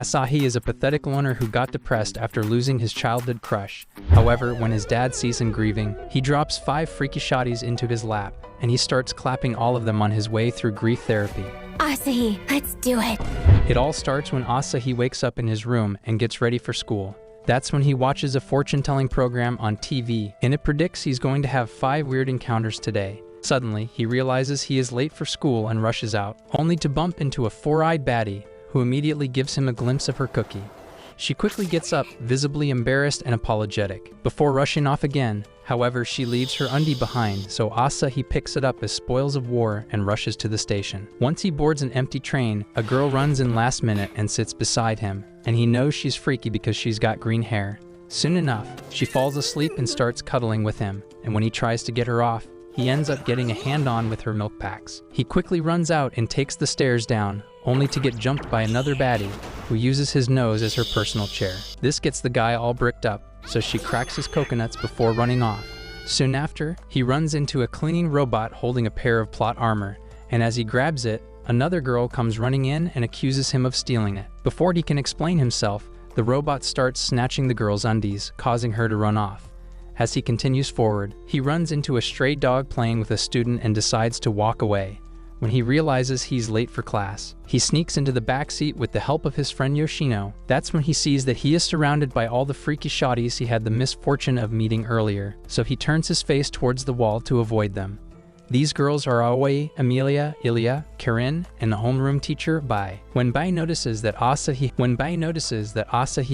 Asahi is a pathetic loner who got depressed after losing his childhood crush. However, when his dad sees him grieving, he drops 5 freaky shotties into his lap, and he starts clapping all of them on his way through grief therapy. Asahi, let's do it. It all starts when Asahi wakes up in his room and gets ready for school. That's when he watches a fortune-telling program on TV, and it predicts he's going to have 5 weird encounters today. Suddenly, he realizes he is late for school and rushes out, only to bump into a 4-eyed baddie, who immediately gives him a glimpse of her cookie. She quickly gets up, visibly embarrassed and apologetic. Before rushing off again, however, she leaves her undie behind, so Asahi picks it up as spoils of war and rushes to the station. Once he boards an empty train, a girl runs in last minute and sits beside him, and he knows she's freaky because she's got green hair. Soon enough, she falls asleep and starts cuddling with him, and when he tries to get her off, he ends up getting a hand-on with her milk packs. He quickly runs out and takes the stairs down, only to get jumped by another baddie, who uses his nose as her personal chair. This gets the guy all bricked up, so she cracks his coconuts before running off. Soon after, he runs into a cleaning robot holding a pair of plot armor, and as he grabs it, another girl comes running in and accuses him of stealing it. Before he can explain himself, the robot starts snatching the girl's undies, causing her to run off. As he continues forward, he runs into a stray dog playing with a student and decides to walk away. When he realizes he's late for class, he sneaks into the back seat with the help of his friend Yoshino. That's when he sees that he is surrounded by all the freaky shotties he had the misfortune of meeting earlier, so he turns his face towards the wall to avoid them. These girls are Aoi, Amelia, Ilya, Karin, and the homeroom teacher, Bai. When Bai notices that Asahi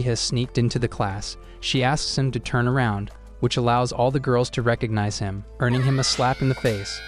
has sneaked into the class, she asks him to turn around, which allows all the girls to recognize him, earning him a slap in the face.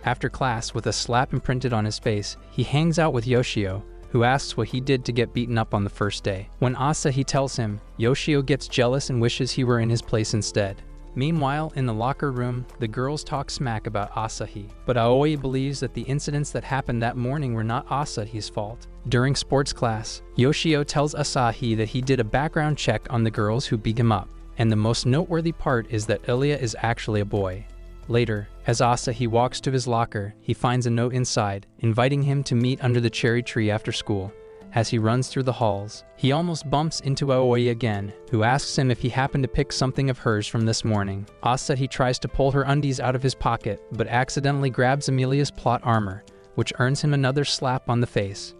After class, with a slap imprinted on his face, he hangs out with Yoshio, who asks what he did to get beaten up on the first day. When Asahi tells him, Yoshio gets jealous and wishes he were in his place instead. Meanwhile, in the locker room, the girls talk smack about Asahi, but Aoi believes that the incidents that happened that morning were not Asahi's fault. During sports class, Yoshio tells Asahi that he did a background check on the girls who beat him up. And the most noteworthy part is that Ilya is actually a boy. Later, as Asahi walks to his locker, he finds a note inside, inviting him to meet under the cherry tree after school. As he runs through the halls, he almost bumps into Aoi again, who asks him if he happened to pick something of hers from this morning. Asahi tries to pull her undies out of his pocket, but accidentally grabs Amelia's plot armor, which earns him another slap on the face.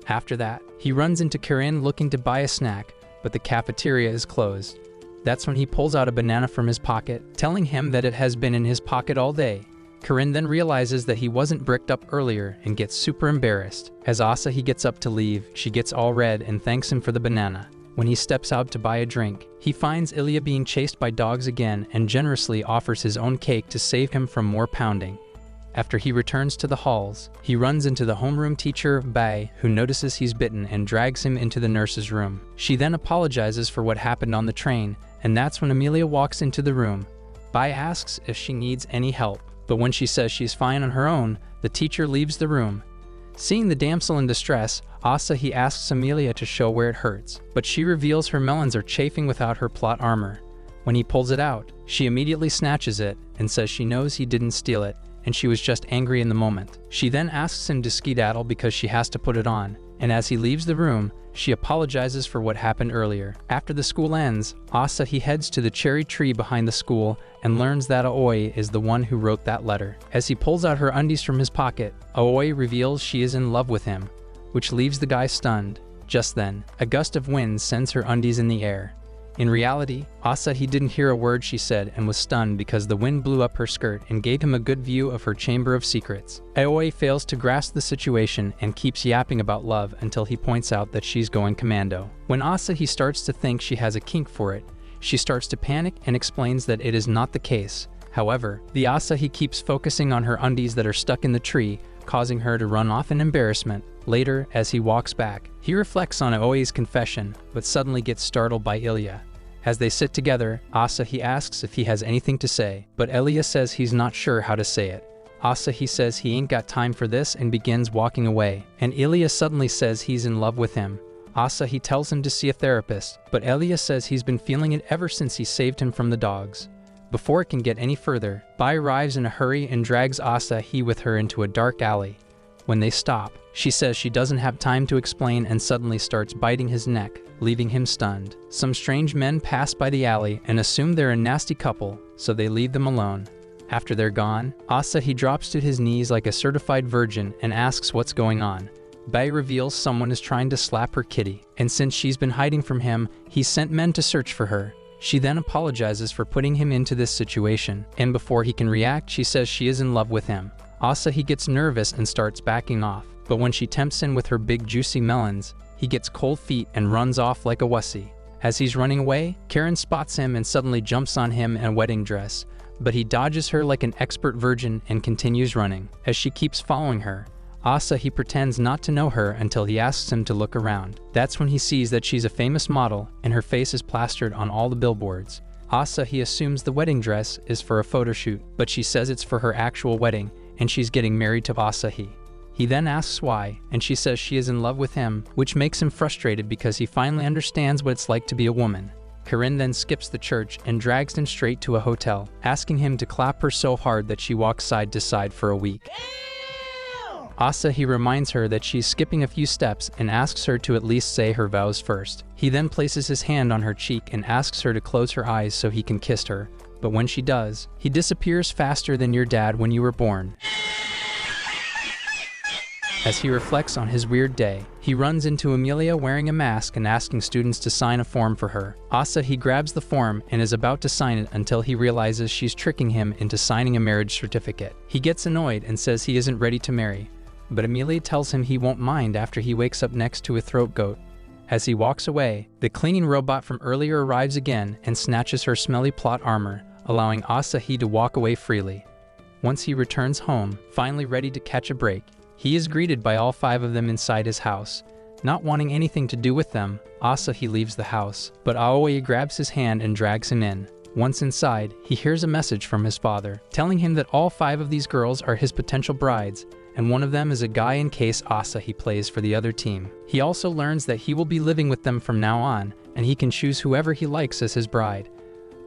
After that, he runs into Karin looking to buy a snack, but the cafeteria is closed. That's when he pulls out a banana from his pocket, telling him that it has been in his pocket all day. Karin then realizes that he wasn't bricked up earlier and gets super embarrassed. As Asahi gets up to leave, she gets all red and thanks him for the banana. When he steps out to buy a drink, he finds Ilya being chased by dogs again and generously offers his own cake to save him from more pounding. After he returns to the halls, he runs into the homeroom teacher, Bai, who notices he's bitten and drags him into the nurse's room. She then apologizes for what happened on the train, and that's when Amelia walks into the room. Bai asks if she needs any help, but when she says she's fine on her own, the teacher leaves the room. Seeing the damsel in distress, Asahi asks Amelia to show where it hurts, but she reveals her melons are chafing without her plot armor. When he pulls it out, she immediately snatches it and says she knows he didn't steal it, and she was just angry in the moment. She then asks him to skedaddle because she has to put it on, and as he leaves the room, she apologizes for what happened earlier. After the school ends, Asahi heads to the cherry tree behind the school and learns that Aoi is the one who wrote that letter. As he pulls out her undies from his pocket, Aoi reveals she is in love with him, which leaves the guy stunned. Just then, a gust of wind sends her undies in the air. In reality, Asahi didn't hear a word she said and was stunned because the wind blew up her skirt and gave him a good view of her chamber of secrets. Aoi fails to grasp the situation and keeps yapping about love until he points out that she's going commando. When Asahi starts to think she has a kink for it, she starts to panic and explains that it is not the case. However, the Asahi keeps focusing on her undies that are stuck in the tree, causing her to run off in embarrassment. Later, as he walks back, he reflects on Aoi's confession, but suddenly gets startled by Ilya. As they sit together, Asahi asks if he has anything to say, but Ilya says he's not sure how to say it. Asahi says he ain't got time for this and begins walking away, and Ilya suddenly says he's in love with him. Asahi tells him to see a therapist, but Ilya says he's been feeling it ever since he saved him from the dogs. Before it can get any further, Bai arrives in a hurry and drags Asahi with her into a dark alley. When they stop, she says she doesn't have time to explain and suddenly starts biting his neck, leaving him stunned. Some strange men pass by the alley and assume they're a nasty couple, so they leave them alone. After they're gone, Asahi drops to his knees like a certified virgin and asks what's going on. Bai reveals someone is trying to slap her kitty, and since she's been hiding from him, he sent men to search for her. She then apologizes for putting him into this situation, and before he can react, she says she is in love with him. Asahi gets nervous and starts backing off, but when she tempts him with her big juicy melons, he gets cold feet and runs off like a wussy. As he's running away, Karen spots him and suddenly jumps on him in a wedding dress, but he dodges her like an expert virgin and continues running. As she keeps following her, Asahi pretends not to know her until he asks him to look around. That's when he sees that she's a famous model and her face is plastered on all the billboards. Asahi assumes the wedding dress is for a photo shoot, but she says it's for her actual wedding and she's getting married to Asahi. He then asks why, and she says she is in love with him, which makes him frustrated because he finally understands what it's like to be a woman. Corinne then skips the church and drags him straight to a hotel, asking him to clap her so hard that she walks side to side for a week. Asahi reminds her that she's skipping a few steps and asks her to at least say her vows first. He then places his hand on her cheek and asks her to close her eyes so he can kiss her, but when she does, he disappears faster than your dad when you were born. As he reflects on his weird day, he runs into Amelia wearing a mask and asking students to sign a form for her. Asahi grabs the form and is about to sign it until he realizes she's tricking him into signing a marriage certificate. He gets annoyed and says he isn't ready to marry, but Amelia tells him he won't mind after he wakes up next to a throat goat. As he walks away, the cleaning robot from earlier arrives again and snatches her smelly plot armor, allowing Asahi to walk away freely. Once he returns home, finally ready to catch a break, he is greeted by all 5 of them inside his house. Not wanting anything to do with them, Asahi leaves the house, but Aoi grabs his hand and drags him in. Once inside, he hears a message from his father, telling him that all 5 of these girls are his potential brides, and one of them is a guy in case Asahi plays for the other team. He also learns that he will be living with them from now on, and he can choose whoever he likes as his bride.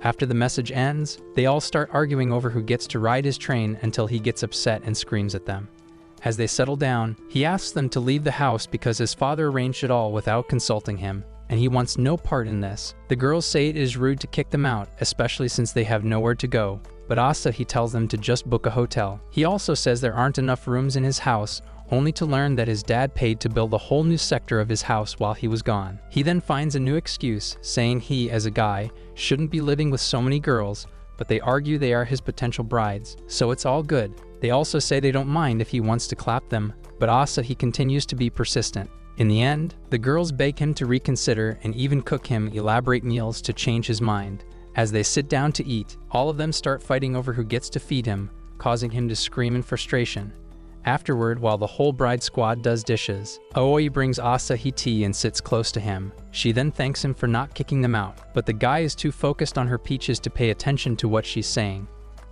After the message ends, they all start arguing over who gets to ride his train until he gets upset and screams at them. As they settle down, he asks them to leave the house because his father arranged it all without consulting him, and he wants no part in this. The girls say it is rude to kick them out, especially since they have nowhere to go, but Asahi tells them to just book a hotel. He also says there aren't enough rooms in his house, only to learn that his dad paid to build a whole new sector of his house while he was gone. He then finds a new excuse, saying he, as a guy, shouldn't be living with so many girls, but they argue they are his potential brides, so it's all good. They also say they don't mind if he wants to clap them, but Asahi continues to be persistent. In the end, the girls beg him to reconsider and even cook him elaborate meals to change his mind. As they sit down to eat, all of them start fighting over who gets to feed him, causing him to scream in frustration. Afterward, while the whole bride squad does dishes, Aoi brings Asahi tea and sits close to him. She then thanks him for not kicking them out, but the guy is too focused on her peaches to pay attention to what she's saying.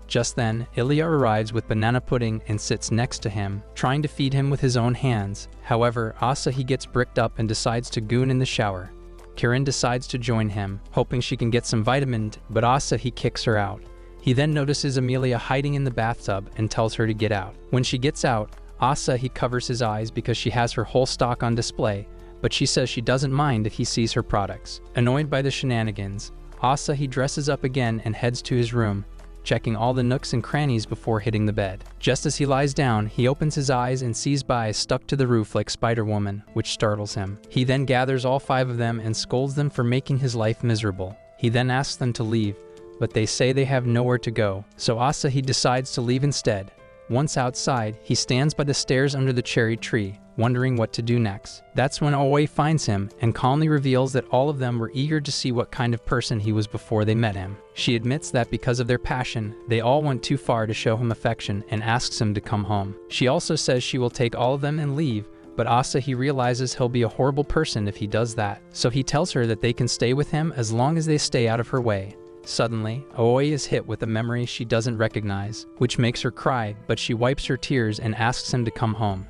Just then, Ilya arrives with banana pudding and sits next to him, trying to feed him with his own hands. However, Asahi gets bricked up and decides to goon in the shower. Kirin decides to join him, hoping she can get some vitamin, but Asahi kicks her out. He then notices Amelia hiding in the bathtub and tells her to get out. When she gets out, Asahi covers his eyes because she has her whole stock on display, but she says she doesn't mind if he sees her products. Annoyed by the shenanigans, Asahi dresses up again and heads to his room, checking all the nooks and crannies before hitting the bed. Just as he lies down, he opens his eyes and sees Bai stuck to the roof like Spider-Woman, which startles him. He then gathers all 5 of them and scolds them for making his life miserable. He then asks them to leave, but they say they have nowhere to go, so Asahi decides to leave instead. Once outside, he stands by the stairs under the cherry tree, wondering what to do next. That's when Aoi finds him and calmly reveals that all of them were eager to see what kind of person he was before they met him. She admits that because of their passion, they all went too far to show him affection and asks him to come home. She also says she will take all of them and leave, but Asahi realizes he'll be a horrible person if he does that, so he tells her that they can stay with him as long as they stay out of her way. Suddenly, Aoi is hit with a memory she doesn't recognize, which makes her cry, but she wipes her tears and asks him to come home.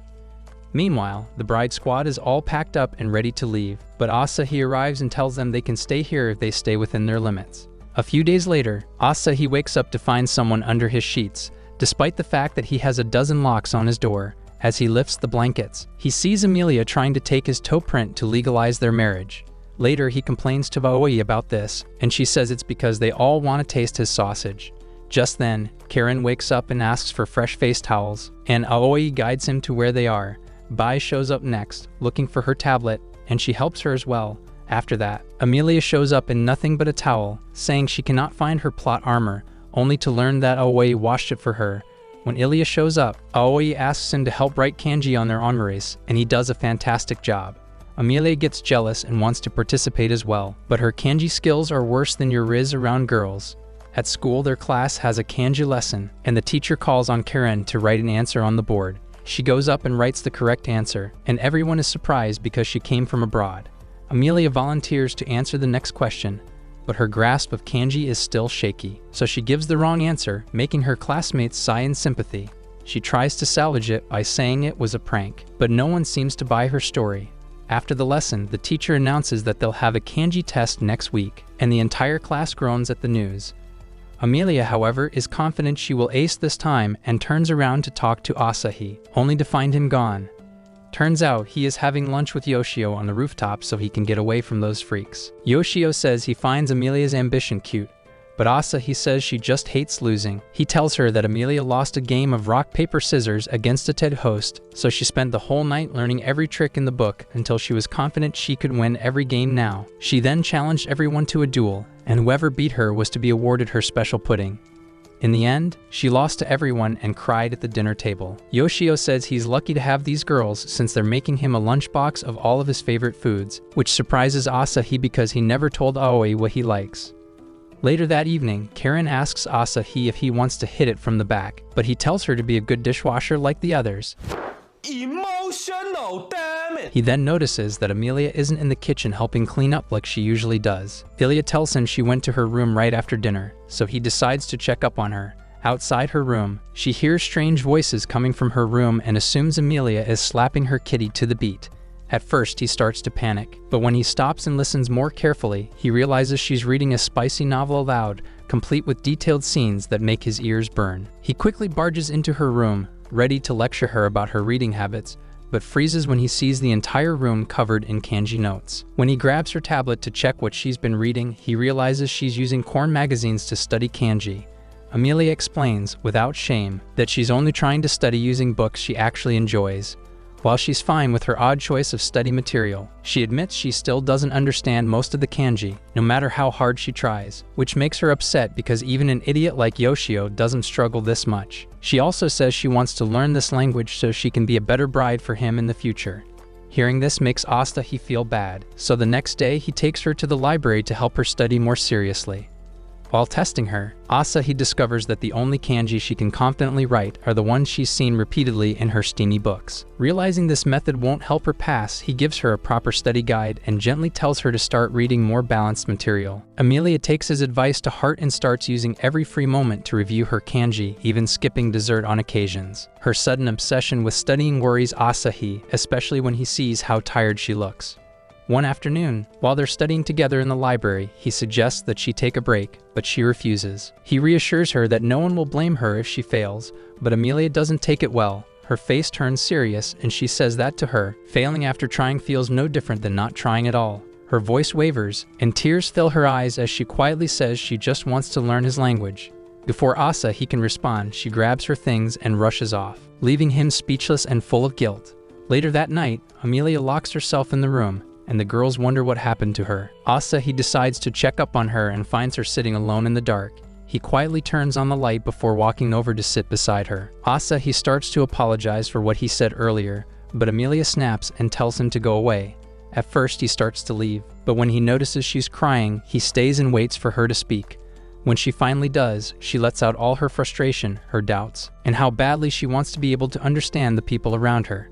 Meanwhile, the bride squad is all packed up and ready to leave, but Asahi arrives and tells them they can stay here if they stay within their limits. A few days later, Asahi wakes up to find someone under his sheets, despite the fact that he has a dozen locks on his door. As he lifts the blankets, he sees Amelia trying to take his toe print to legalize their marriage. Later, he complains to Aoi about this, and she says it's because they all want to taste his sausage. Just then, Karen wakes up and asks for fresh face towels, and Aoi guides him to where they are. Bai shows up next, looking for her tablet, and she helps her as well. After that, Amelia shows up in nothing but a towel, saying she cannot find her plot armor, only to learn that Aoi washed it for her. When Ilya shows up, Aoi asks him to help write kanji on their armories, and he does a fantastic job. Amelia gets jealous and wants to participate as well, but her kanji skills are worse than your riz around girls. At school, their class has a kanji lesson, and the teacher calls on Karen to write an answer on the board. She goes up and writes the correct answer, and everyone is surprised because she came from abroad. Amelia volunteers to answer the next question, but her grasp of kanji is still shaky, so she gives the wrong answer, making her classmates sigh in sympathy. She tries to salvage it by saying it was a prank, but no one seems to buy her story. After the lesson, the teacher announces that they'll have a kanji test next week, and the entire class groans at the news. Amelia, however, is confident she will ace this time and turns around to talk to Asahi, only to find him gone. Turns out he is having lunch with Yoshio on the rooftop so he can get away from those freaks. Yoshio says he finds Amelia's ambition cute, but Asahi says she just hates losing. He tells her that Amelia lost a game of rock, paper, scissors against a TED host, so she spent the whole night learning every trick in the book until she was confident she could win every game now. She then challenged everyone to a duel, and whoever beat her was to be awarded her special pudding. In the end, she lost to everyone and cried at the dinner table. Yoshio says he's lucky to have these girls since they're making him a lunchbox of all of his favorite foods, which surprises Asahi because he never told Aoi what he likes. Later that evening, Karen asks Asahi if he wants to hit it from the back, but he tells her to be a good dishwasher like the others. Emotional, damn it! He then notices that Amelia isn't in the kitchen helping clean up like she usually does. Ilya tells him she went to her room right after dinner, so he decides to check up on her. Outside her room, she hears strange voices coming from her room and assumes Amelia is slapping her kitty to the beat. At first, he starts to panic, but when he stops and listens more carefully, he realizes she's reading a spicy novel aloud, complete with detailed scenes that make his ears burn. He quickly barges into her room, ready to lecture her about her reading habits, but freezes when he sees the entire room covered in kanji notes. When he grabs her tablet to check what she's been reading, he realizes she's using Corn magazines to study kanji. Amelia explains, without shame, that she's only trying to study using books she actually enjoys. While she's fine with her odd choice of study material, she admits she still doesn't understand most of the kanji, no matter how hard she tries, which makes her upset because even an idiot like Yoshio doesn't struggle this much. She also says she wants to learn this language so she can be a better bride for him in the future. Hearing this makes Asahi feel bad, so the next day he takes her to the library to help her study more seriously. While testing her, Asahi discovers that the only kanji she can confidently write are the ones she's seen repeatedly in her steamy books. Realizing this method won't help her pass, he gives her a proper study guide and gently tells her to start reading more balanced material. Amelia takes his advice to heart and starts using every free moment to review her kanji, even skipping dessert on occasions. Her sudden obsession with studying worries Asahi, especially when he sees how tired she looks. One afternoon, while they're studying together in the library, he suggests that she take a break, but she refuses. He reassures her that no one will blame her if she fails, but Amelia doesn't take it well. Her face turns serious, and she says that to her. Failing after trying feels no different than not trying at all. Her voice wavers, and tears fill her eyes as she quietly says she just wants to learn his language. Before Asahi can respond, she grabs her things and rushes off, leaving him speechless and full of guilt. Later that night, Amelia locks herself in the room, and the girls wonder what happened to her. Asahi decides to check up on her and finds her sitting alone in the dark. He quietly turns on the light before walking over to sit beside her. Asahi starts to apologize for what he said earlier, but Amelia snaps and tells him to go away. At first, he starts to leave, but when he notices she's crying, he stays and waits for her to speak. When she finally does, she lets out all her frustration, her doubts, and how badly she wants to be able to understand the people around her.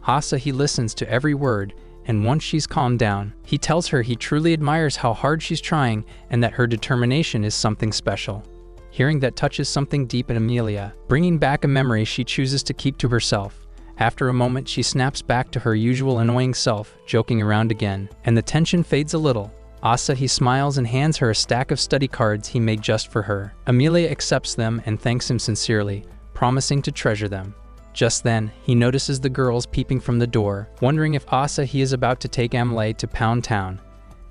Asahi listens to every word, and once she's calmed down, he tells her he truly admires how hard she's trying and that her determination is something special. Hearing that touches something deep in Amelia, bringing back a memory she chooses to keep to herself. After a moment, she snaps back to her usual annoying self, joking around again, and the tension fades a little. Asahi smiles and hands her a stack of study cards he made just for her. Amelia accepts them and thanks him sincerely, promising to treasure them. Just then, he notices the girls peeping from the door, wondering if Asahi is about to take Amelia to Pound Town.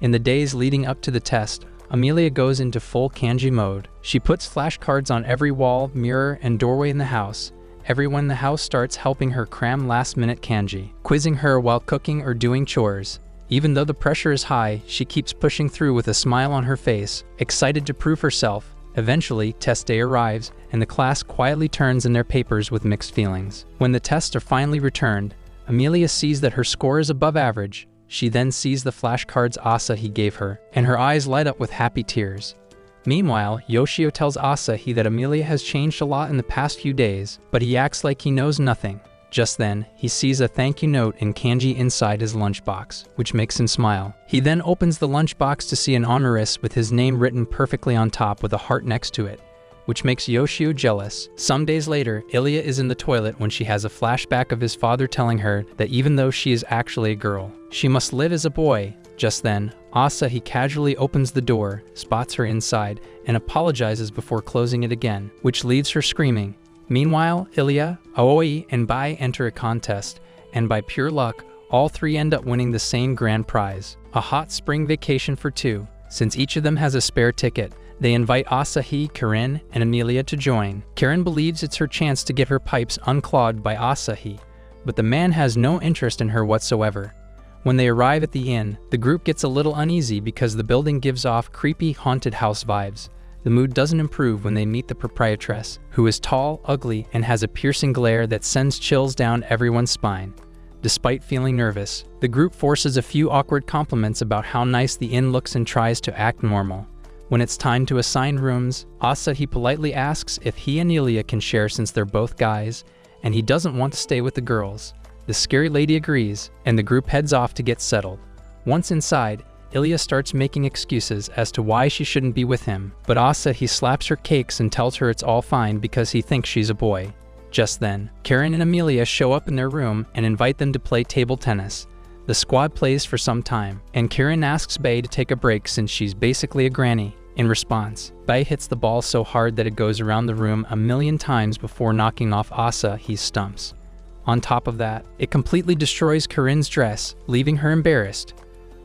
In the days leading up to the test, Amelia goes into full kanji mode. She puts flashcards on every wall, mirror, and doorway in the house. Everyone in the house starts helping her cram last-minute kanji, quizzing her while cooking or doing chores. Even though the pressure is high, she keeps pushing through with a smile on her face, excited to prove herself. Eventually, test day arrives, and the class quietly turns in their papers with mixed feelings. When the tests are finally returned, Amelia sees that her score is above average. She then sees the flashcards Asahi gave her, and her eyes light up with happy tears. Meanwhile, Yoshio tells Asahi that Amelia has changed a lot in the past few days, but he acts like he knows nothing. Just then, he sees a thank you note in kanji inside his lunchbox, which makes him smile. He then opens the lunchbox to see an honoris with his name written perfectly on top with a heart next to it, which makes Yoshio jealous. Some days later, Ilya is in the toilet when she has a flashback of his father telling her that even though she is actually a girl, she must live as a boy. Just then, Asahi casually opens the door, spots her inside, and apologizes before closing it again, which leaves her screaming. Meanwhile, Ilya, Aoi, and Bai enter a contest, and by pure luck, all three end up winning the same grand prize, a hot spring vacation for two. Since each of them has a spare ticket, they invite Asahi, Karin, and Amelia to join. Karin believes it's her chance to get her pipes unclogged by Asahi, but the man has no interest in her whatsoever. When they arrive at the inn, the group gets a little uneasy because the building gives off creepy haunted house vibes. The mood doesn't improve when they meet the proprietress, who is tall, ugly, and has a piercing glare that sends chills down everyone's spine. Despite feeling nervous, the group forces a few awkward compliments about how nice the inn looks and tries to act normal. When it's time to assign rooms, Asahi politely asks if he and Ilya can share since they're both guys, and he doesn't want to stay with the girls. The scary lady agrees, and the group heads off to get settled. Once inside, Ilya starts making excuses as to why she shouldn't be with him, but Asahi slaps her cakes and tells her it's all fine because he thinks she's a boy. Just then, Karin and Amelia show up in their room and invite them to play table tennis. The squad plays for some time, and Karin asks Bai to take a break since she's basically a granny. In response, Bai hits the ball so hard that it goes around the room 1,000,000 times before knocking off Asahi's stumps. On top of that, it completely destroys Karin's dress, leaving her embarrassed.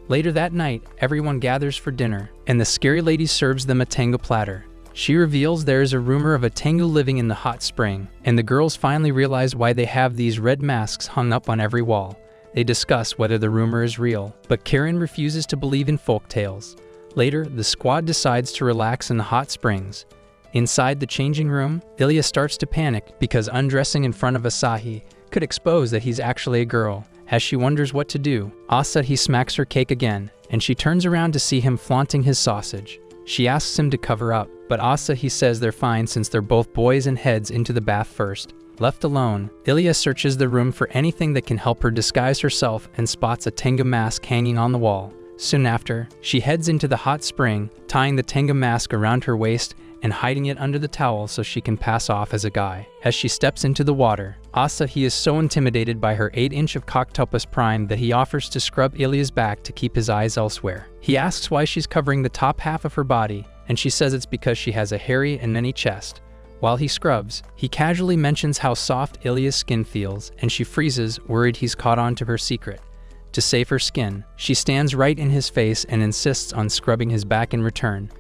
Later that night, everyone gathers for dinner, and the scary lady serves them a tango platter. She reveals there is a rumor of a tango living in the hot spring, and the girls finally realize why they have these red masks hung up on every wall. They discuss whether the rumor is real, but Karin refuses to believe in folk tales. Later, the squad decides to relax in the hot springs. Inside the changing room, Ilya starts to panic because undressing in front of Asahi could expose that he's actually a girl. As she wonders what to do, Asahi smacks her cake again, and she turns around to see him flaunting his sausage. She asks him to cover up, but Asahi says they're fine since they're both boys and heads into the bath first. Left alone, Ilya searches the room for anything that can help her disguise herself and spots a tango mask hanging on the wall. Soon after, she heads into the hot spring, tying the tango mask around her waist and hiding it under the towel so she can pass off as a guy. As she steps into the water, Asahi is so intimidated by her 8-inch of Coctopus Prime that he offers to scrub Ilya's back to keep his eyes elsewhere. He asks why she's covering the top half of her body, and she says it's because she has a hairy and many chest. While he scrubs, he casually mentions how soft Ilya's skin feels, and she freezes, worried he's caught on to her secret. To save her skin, she stands right in his face and insists on scrubbing his back in return.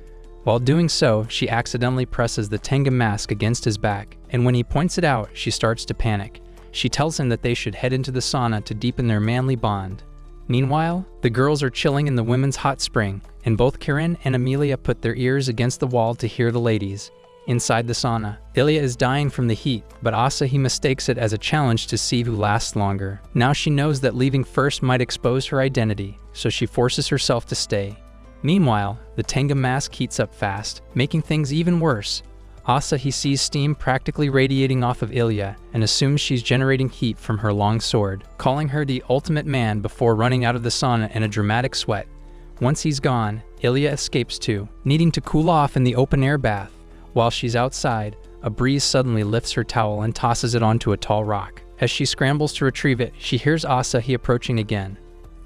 While doing so, she accidentally presses the tango mask against his back, and when he points it out, she starts to panic. She tells him that they should head into the sauna to deepen their manly bond. Meanwhile, the girls are chilling in the women's hot spring, and both Karin and Amelia put their ears against the wall to hear the ladies. Inside the sauna, Ilya is dying from the heat, but Asahi mistakes it as a challenge to see who lasts longer. Now she knows that leaving first might expose her identity, so she forces herself to stay. Meanwhile, the tango mask heats up fast, making things even worse. Asahi sees steam practically radiating off of Ilya and assumes she's generating heat from her long sword, calling her the ultimate man before running out of the sauna in a dramatic sweat. Once he's gone, Ilya escapes too, needing to cool off in the open-air bath. While she's outside, a breeze suddenly lifts her towel and tosses it onto a tall rock. As she scrambles to retrieve it, she hears Asahi approaching again.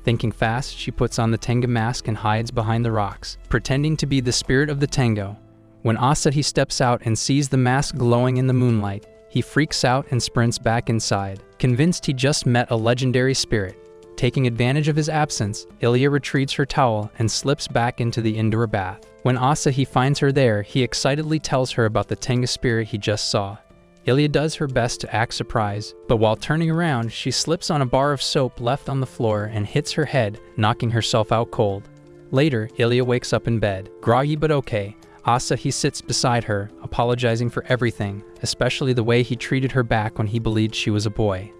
Thinking fast, she puts on the tango mask and hides behind the rocks, pretending to be the spirit of the tango. When Asahi steps out and sees the mask glowing in the moonlight, He freaks out and sprints back inside, convinced he just met a legendary spirit. Taking advantage of his absence, Ilya retrieves her towel and slips back into the indoor bath. When Asahi finds her there, he excitedly tells her about the Tengu spirit he just saw. Ilya does her best to act surprised, but while turning around, she slips on a bar of soap left on the floor and hits her head, knocking herself out cold. Later, Ilya wakes up in bed, groggy but okay. Asahi sits beside her, apologizing for everything, especially the way he treated her back when he believed she was a boy.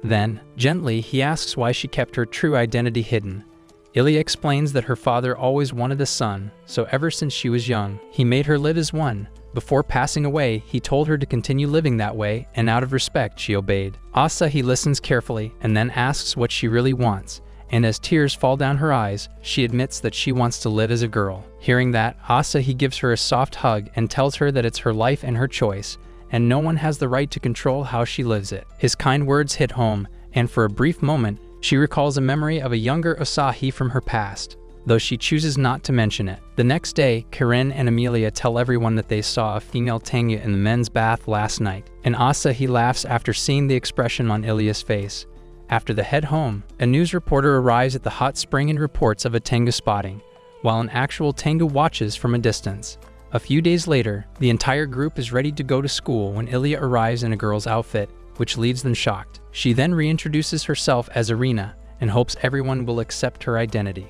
Then, gently, he asks why she kept her true identity hidden. Ilya explains that her father always wanted a son, so ever since she was young, he made her live as one. Before passing away, he told her to continue living that way, and out of respect, she obeyed. Asahi listens carefully and then asks what she really wants, and as tears fall down her eyes, she admits that she wants to live as a girl. Hearing that, Asahi gives her a soft hug and tells her that it's her life and her choice, and no one has the right to control how she lives it. His kind words hit home, and for a brief moment, she recalls a memory of a younger Asahi from her past, though she chooses not to mention it. The next day, Karen and Amelia tell everyone that they saw a female Tengu in the men's bath last night, and Asahi laughs after seeing the expression on Ilya's face. After they head home, a news reporter arrives at the hot spring and reports of a Tengu spotting, while an actual Tengu watches from a distance. A few days later, the entire group is ready to go to school when Ilya arrives in a girl's outfit, which leaves them shocked. She then reintroduces herself as Irina and hopes everyone will accept her identity.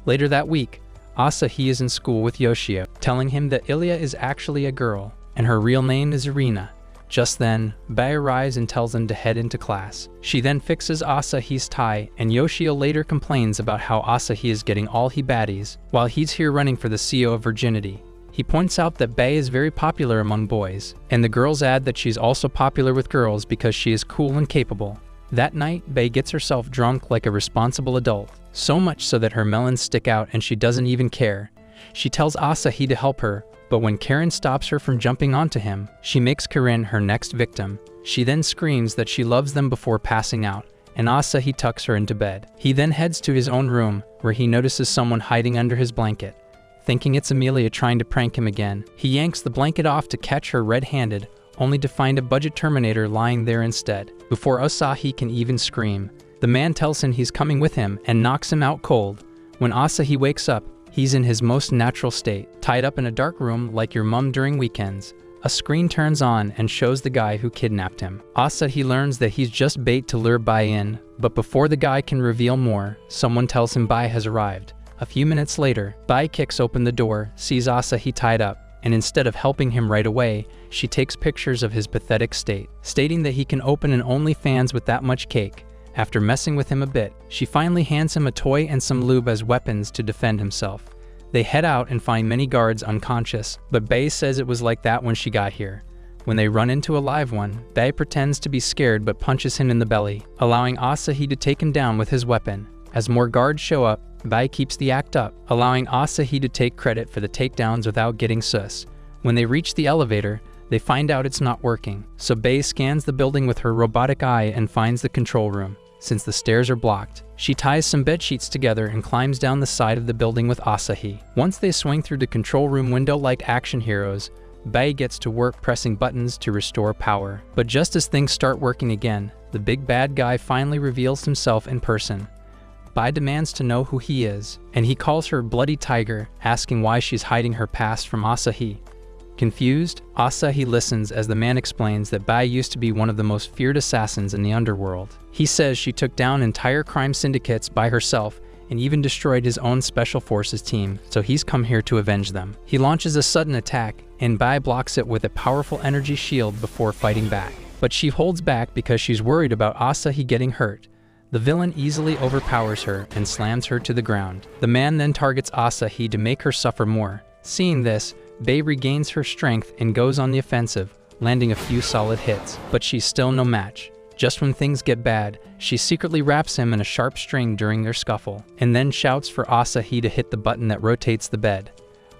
Later that week, Asahi is in school with Yoshio, telling him that Ilya is actually a girl, and her real name is Irina. Just then, Bai arrives and tells them to head into class. She then fixes Asahi's tie, and Yoshio later complains about how Asahi is getting all he baddies, while he's here running for the CO of virginity. He points out that Bai is very popular among boys, and the girls add that she's also popular with girls because she is cool and capable. That night, Bai gets herself drunk like a responsible adult, so much so that her melons stick out and she doesn't even care. She tells Asahi to help her, but when Karen stops her from jumping onto him, she makes Karen her next victim. She then screams that she loves them before passing out, and Asahi tucks her into bed. He then heads to his own room, where he notices someone hiding under his blanket. Thinking it's Amelia trying to prank him again, he yanks the blanket off to catch her red-handed, only to find a budget Terminator lying there instead. Before Asahi can even scream, the man tells him he's coming with him and knocks him out cold. When Asahi wakes up, he's in his most natural state, tied up in a dark room like your mom during weekends. A screen turns on and shows the guy who kidnapped him. Asahi learns that he's just bait to lure Bai in, but before the guy can reveal more, someone tells him Bai has arrived. A few minutes later, Bai kicks open the door, sees Asahi tied up, and instead of helping him right away, she takes pictures of his pathetic state, stating that he can open an OnlyFans with that much cake. After messing with him a bit, she finally hands him a toy and some lube as weapons to defend himself. They head out and find many guards unconscious, but Bai says it was like that when she got here. When they run into a live one, Bai pretends to be scared but punches him in the belly, allowing Asahi to take him down with his weapon. As more guards show up, Bai keeps the act up, allowing Asahi to take credit for the takedowns without getting sus. When they reach the elevator, they find out it's not working, so Bai scans the building with her robotic eye and finds the control room. Since the stairs are blocked, she ties some bed sheets together and climbs down the side of the building with Asahi. Once they swing through the control room window like action heroes, Bai gets to work pressing buttons to restore power. But just as things start working again, the big bad guy finally reveals himself in person. Bai demands to know who he is, and he calls her Bloody Tiger, asking why she's hiding her past from Asahi. Confused, Asahi listens as the man explains that Bai used to be one of the most feared assassins in the underworld. He says she took down entire crime syndicates by herself and even destroyed his own special forces team, so he's come here to avenge them. He launches a sudden attack, and Bai blocks it with a powerful energy shield before fighting back. But she holds back because she's worried about Asahi getting hurt. The villain easily overpowers her and slams her to the ground. The man then targets Asahi to make her suffer more. Seeing this, Bai regains her strength and goes on the offensive, landing a few solid hits, but she's still no match. Just when things get bad, she secretly wraps him in a sharp string during their scuffle, and then shouts for Asahi to hit the button that rotates the bed.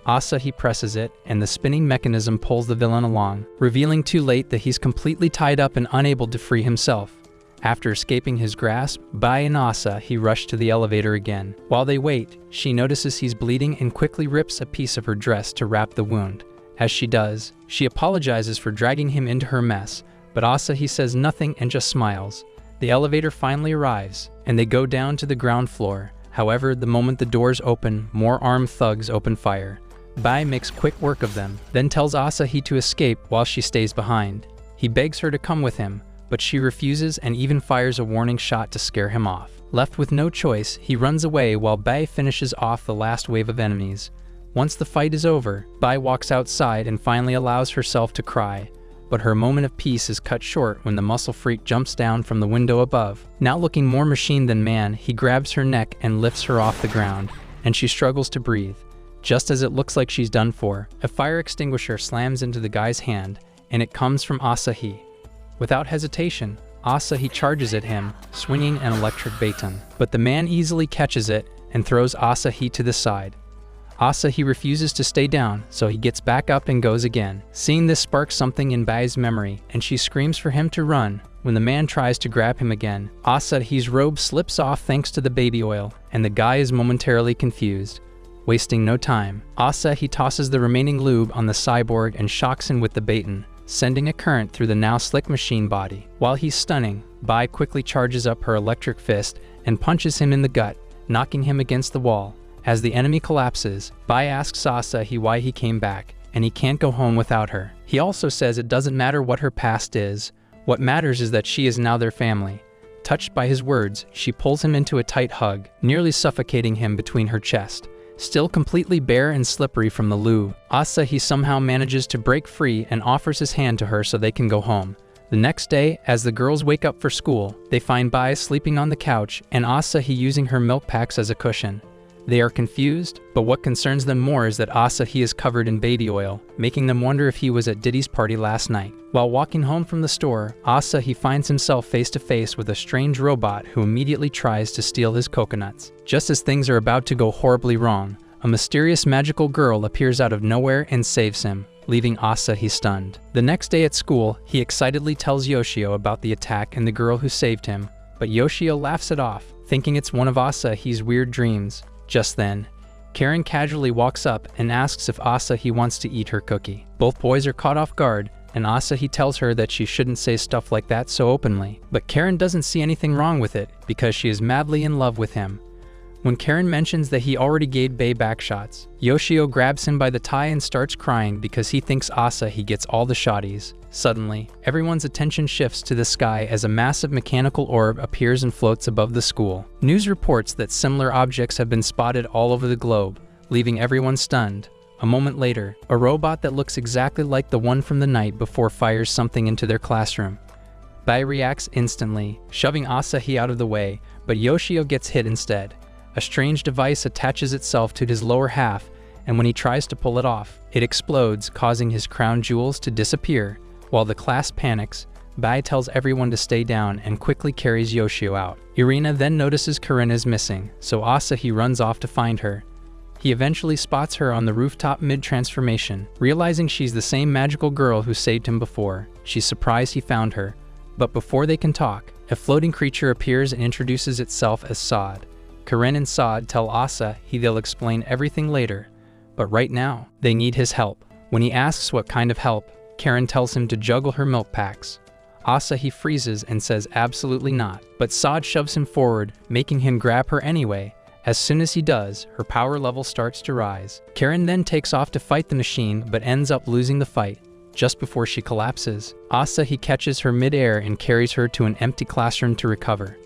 Asahi presses it, and the spinning mechanism pulls the villain along, revealing too late that he's completely tied up and unable to free himself. After escaping his grasp, Bai and Asahi rush to the elevator again. While they wait, she notices he's bleeding and quickly rips a piece of her dress to wrap the wound. As she does, she apologizes for dragging him into her mess, but Asahi says nothing and just smiles. The elevator finally arrives, and they go down to the ground floor. However, the moment the doors open, more armed thugs open fire. Bai makes quick work of them, then tells Asahi to escape while she stays behind. He begs her to come with him, but she refuses and even fires a warning shot to scare him off. Left with no choice, he runs away while Bai finishes off the last wave of enemies. Once the fight is over, Bai walks outside and finally allows herself to cry. But her moment of peace is cut short when the muscle freak jumps down from the window above. Now looking more machine than man, he grabs her neck and lifts her off the ground, and she struggles to breathe. Just as it looks like she's done for, a fire extinguisher slams into the guy's hand, and it comes from Asahi. Without hesitation, Asahi charges at him, swinging an electric baton. But the man easily catches it and throws Asahi to the side. Asahi refuses to stay down, so he gets back up and goes again. Seeing this sparks something in Bai's memory, and she screams for him to run. When the man tries to grab him again, Asahi's robe slips off thanks to the baby oil, and the guy is momentarily confused. Wasting no time, Asahi tosses the remaining lube on the cyborg and shocks him with the baton, sending a current through the now slick machine body. While he's stunning, Bai quickly charges up her electric fist and punches him in the gut, knocking him against the wall. As the enemy collapses, Bai asks Asahi why he came back, and he can't go home without her. He also says it doesn't matter what her past is. What matters is that she is now their family. Touched by his words, she pulls him into a tight hug, nearly suffocating him between her chest. Still completely bare and slippery from the lube, Asahi somehow manages to break free and offers his hand to her so they can go home. The next day, as the girls wake up for school, they find Bai sleeping on the couch and Asahi using her milk packs as a cushion. They are confused, but what concerns them more is that Asahi is covered in baby oil, making them wonder if he was at Diddy's party last night. While walking home from the store, Asahi finds himself face to face with a strange robot who immediately tries to steal his coconuts. Just as things are about to go horribly wrong, a mysterious magical girl appears out of nowhere and saves him, leaving Asahi stunned. The next day at school, he excitedly tells Yoshio about the attack and the girl who saved him, but Yoshio laughs it off, thinking it's one of Asahi's weird dreams. Just then, Karen casually walks up and asks if Asahi wants to eat her cookie. Both boys are caught off guard, and Asahi tells her that she shouldn't say stuff like that so openly. But Karen doesn't see anything wrong with it because she is madly in love with him. When Karen mentions that he already gave Bai backshots, Yoshio grabs him by the tie and starts crying because he thinks Asahi gets all the shotties. Suddenly, everyone's attention shifts to the sky as a massive mechanical orb appears and floats above the school. News reports that similar objects have been spotted all over the globe, leaving everyone stunned. A moment later, a robot that looks exactly like the one from the night before fires something into their classroom. Bai reacts instantly, shoving Asahi out of the way, but Yoshio gets hit instead. A strange device attaches itself to his lower half, and when he tries to pull it off, it explodes, causing his crown jewels to disappear. While the class panics, Bai tells everyone to stay down and quickly carries Yoshio out. Irina then notices Corinne is missing, so Asahi runs off to find her. He eventually spots her on the rooftop mid-transformation. Realizing she's the same magical girl who saved him before, she's surprised he found her. But before they can talk, a floating creature appears and introduces itself as Saad. Corinne and Saad tell Asahi they'll explain everything later, but right now, they need his help. When he asks what kind of help, Karen tells him to juggle her milk packs. Asahi freezes and says absolutely not, but Saad shoves him forward, making him grab her anyway. As soon as he does, her power level starts to rise. Karen then takes off to fight the machine, but ends up losing the fight. Just before she collapses, Asahi catches her mid-air and carries her to an empty classroom to recover.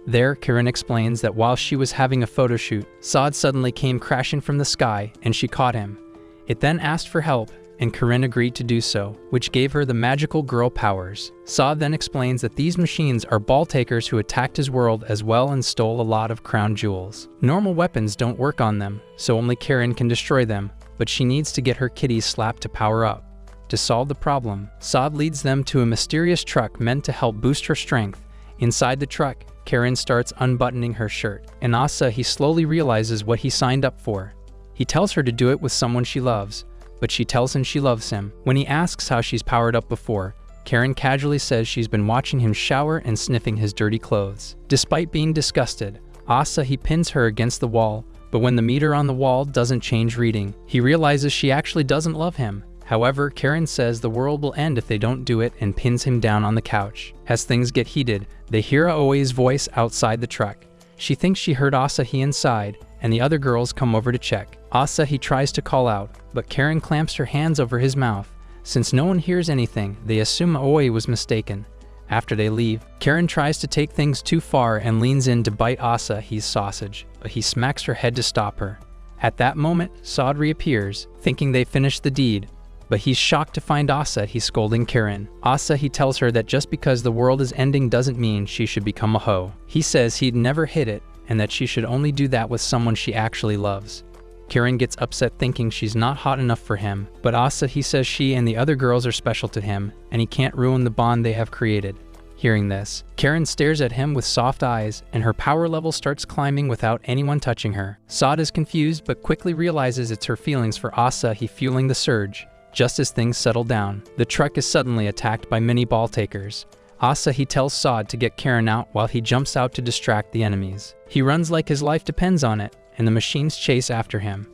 There, Karen explains that while she was having a photo shoot, Saad suddenly came crashing from the sky, and she caught him. It then asked for help, and Corinne agreed to do so, which gave her the magical girl powers. Saad then explains that these machines are ball takers who attacked his world as well and stole a lot of crown jewels. Normal weapons don't work on them, so only Karen can destroy them, but she needs to get her kitty slapped to power up. To solve the problem, Saad leads them to a mysterious truck meant to help boost her strength. Inside the truck, Karen starts unbuttoning her shirt, and Asahi slowly realizes what he signed up for. He tells her to do it with someone she loves, but she tells him she loves him. When he asks how she's powered up before, Karen casually says she's been watching him shower and sniffing his dirty clothes. Despite being disgusted, Asahi pins her against the wall, but when the meter on the wall doesn't change reading, he realizes she actually doesn't love him. However, Karen says the world will end if they don't do it and pins him down on the couch. As things get heated, they hear Aoi's voice outside the truck. She thinks she heard Asahi inside, and the other girls come over to check. Asahi tries to call out, but Karen clamps her hands over his mouth. Since no one hears anything, they assume Aoi was mistaken. After they leave, Karen tries to take things too far and leans in to bite Asahi's sausage, but he smacks her head to stop her. At that moment, Saad reappears, thinking they finished the deed, but he's shocked to find Asahi scolding Karen. Asahi tells her that just because the world is ending doesn't mean she should become a hoe. He says he'd never hit it, and that she should only do that with someone she actually loves. Karen gets upset thinking she's not hot enough for him, but Asahi says she and the other girls are special to him, and he can't ruin the bond they have created. Hearing this, Karen stares at him with soft eyes, and her power level starts climbing without anyone touching her. Saad is confused but quickly realizes it's her feelings for Asahi fueling the surge. Just as things settle down, the truck is suddenly attacked by many ball takers. Asahi tells Saad to get Karen out while he jumps out to distract the enemies. He runs like his life depends on it, and the machines chase after him.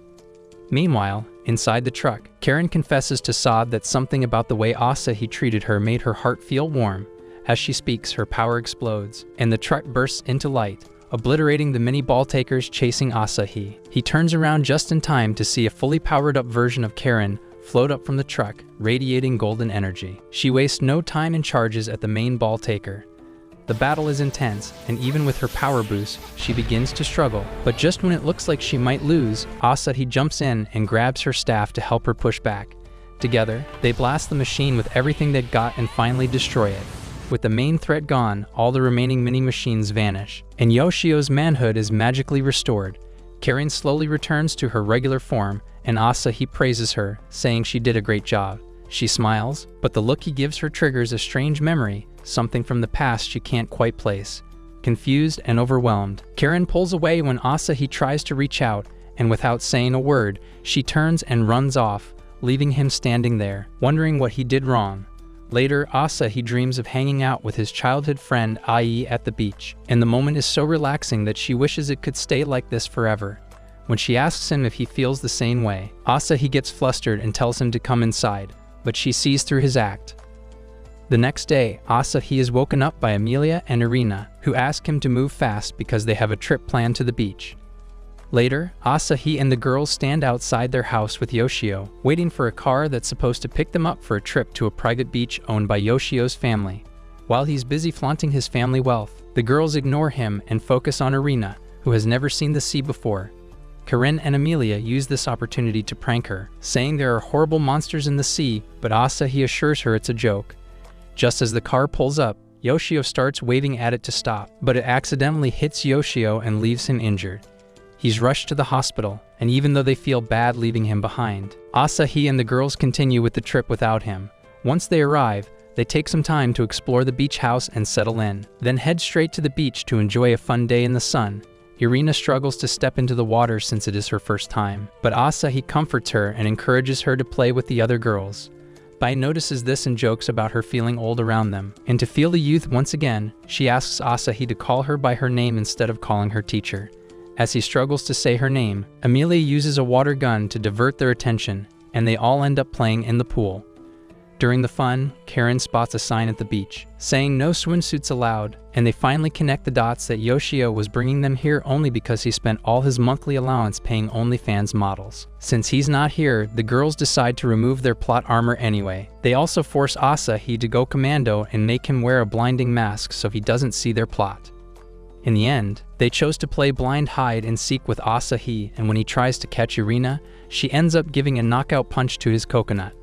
Meanwhile, inside the truck, Karen confesses to Saad that something about the way Asahi treated her made her heart feel warm. As she speaks, her power explodes, and the truck bursts into light, obliterating the many ball takers chasing Asahi. He turns around just in time to see a fully powered-up version of Karen float up from the truck, radiating golden energy. She wastes no time and charges at the main ball taker. The battle is intense, and even with her power boost, she begins to struggle. But just when it looks like she might lose, Asahi jumps in and grabs her staff to help her push back. Together, they blast the machine with everything they've got and finally destroy it. With the main threat gone, all the remaining mini-machines vanish, and Yoshio's manhood is magically restored. Karen slowly returns to her regular form, and Asahi praises her, saying she did a great job. She smiles, but the look he gives her triggers a strange memory, something from the past she can't quite place. Confused and overwhelmed, Karen pulls away when Asahi tries to reach out, and without saying a word, she turns and runs off, leaving him standing there, wondering what he did wrong. Later, Asahi dreams of hanging out with his childhood friend Ai at the beach, and the moment is so relaxing that she wishes it could stay like this forever. When she asks him if he feels the same way, Asahi gets flustered and tells him to come inside, but she sees through his act. The next day, Asahi is woken up by Amelia and Irina, who ask him to move fast because they have a trip planned to the beach. Later, Asahi and the girls stand outside their house with Yoshio, waiting for a car that's supposed to pick them up for a trip to a private beach owned by Yoshio's family. While he's busy flaunting his family wealth, the girls ignore him and focus on Irina, who has never seen the sea before. Karen and Amelia use this opportunity to prank her, saying there are horrible monsters in the sea, but Asahi assures her it's a joke. Just as the car pulls up, Yoshio starts waving at it to stop, but it accidentally hits Yoshio and leaves him injured. He's rushed to the hospital, and even though they feel bad leaving him behind, Asahi and the girls continue with the trip without him. Once they arrive, they take some time to explore the beach house and settle in, then head straight to the beach to enjoy a fun day in the sun. Irina struggles to step into the water since it is her first time, but Asahi comforts her and encourages her to play with the other girls. Bai notices this and jokes about her feeling old around them, and to feel the youth once again, she asks Asahi to call her by her name instead of calling her teacher. As he struggles to say her name, Amelia uses a water gun to divert their attention, and they all end up playing in the pool. During the fun, Karen spots a sign at the beach, saying no swimsuits allowed, and they finally connect the dots that Yoshio was bringing them here only because he spent all his monthly allowance paying OnlyFans models. Since he's not here, the girls decide to remove their plot armor anyway. They also force Asahi to go commando and make him wear a blinding mask so he doesn't see their plot. In the end, they chose to play blind hide and seek with Asahi, and when he tries to catch Irina, she ends up giving a knockout punch to his coconut.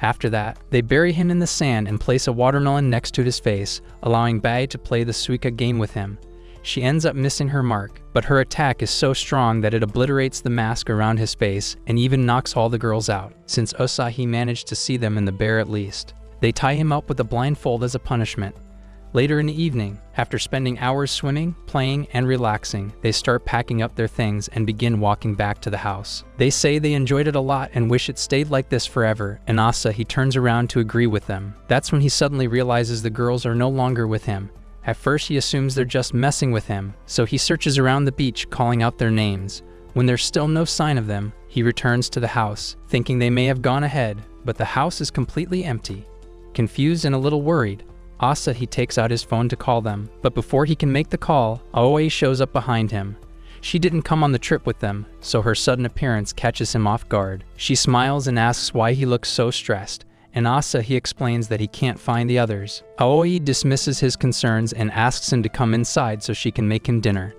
After that, they bury him in the sand and place a watermelon next to his face, allowing Bai to play the Suika game with him. She ends up missing her mark, but her attack is so strong that it obliterates the mask around his face and even knocks all the girls out, since Asahi managed to see them in the bear at least. They tie him up with a blindfold as a punishment. Later in the evening, after spending hours swimming, playing, and relaxing, they start packing up their things and begin walking back to the house. They say they enjoyed it a lot and wish it stayed like this forever, and Asahi turns around to agree with them. That's when he suddenly realizes the girls are no longer with him. At first he assumes they're just messing with him, so he searches around the beach calling out their names. When there's still no sign of them, He returns to the house, thinking they may have gone ahead, but the house is completely empty. Confused and a little worried, he takes out his phone to call them, but before he can make the call, Aoi shows up behind him. She didn't come on the trip with them, so her sudden appearance catches him off guard. She smiles and asks why he looks so stressed, and he explains that he can't find the others. Aoi dismisses his concerns and asks him to come inside so she can make him dinner.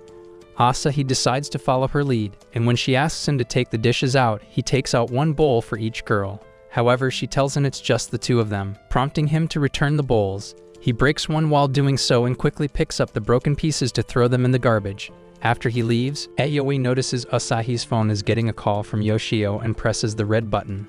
He decides to follow her lead, and when she asks him to take the dishes out, he takes out one bowl for each girl. However, she tells him it's just the two of them, prompting him to return the bowls. He breaks one while doing so and quickly picks up the broken pieces to throw them in the garbage. After he leaves, Aoi notices Asahi's phone is getting a call from Yoshio and presses the red button.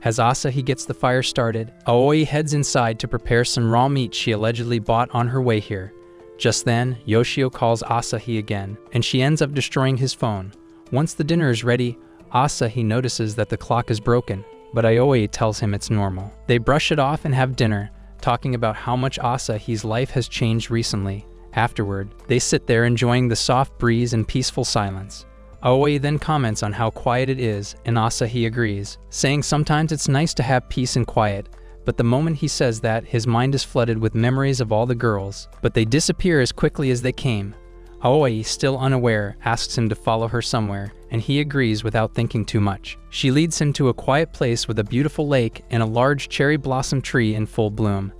As Asahi gets the fire started, Aoi heads inside to prepare some raw meat she allegedly bought on her way here. Just then, Yoshio calls Asahi again, and she ends up destroying his phone. Once the dinner is ready, Asahi notices that the clock is broken, but Aoi tells him it's normal. They brush it off and have dinner, talking about how much Asahi's life has changed recently. Afterward, they sit there enjoying the soft breeze and peaceful silence. Aoi then comments on how quiet it is, and Asahi agrees, saying sometimes it's nice to have peace and quiet, but the moment he says that, his mind is flooded with memories of all the girls, but they disappear as quickly as they came. Aoi, still unaware, asks him to follow her somewhere, and he agrees without thinking too much. She leads him to a quiet place with a beautiful lake and a large cherry blossom tree in full bloom.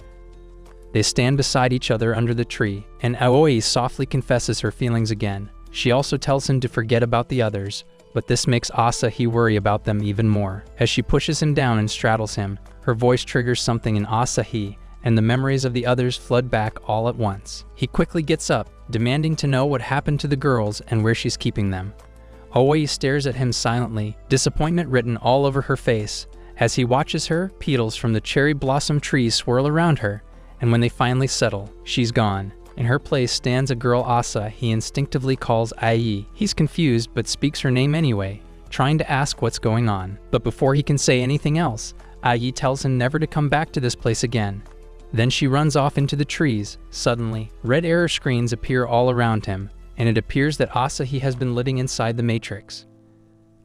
They stand beside each other under the tree, and Aoi softly confesses her feelings again. She also tells him to forget about the others, but this makes Asahi worry about them even more. As she pushes him down and straddles him, her voice triggers something in Asahi, and the memories of the others flood back all at once. He quickly gets up, demanding to know what happened to the girls and where she's keeping them. Aoi stares at him silently, disappointment written all over her face. As he watches her, petals from the cherry blossom tree swirl around her, and when they finally settle, she's gone. In her place stands a girl he instinctively calls Ai. He's confused but speaks her name anyway, trying to ask what's going on. But before he can say anything else, Ai tells him never to come back to this place again. Then she runs off into the trees. Suddenly, red error screens appear all around him, and it appears that Asahi has been living inside the Matrix.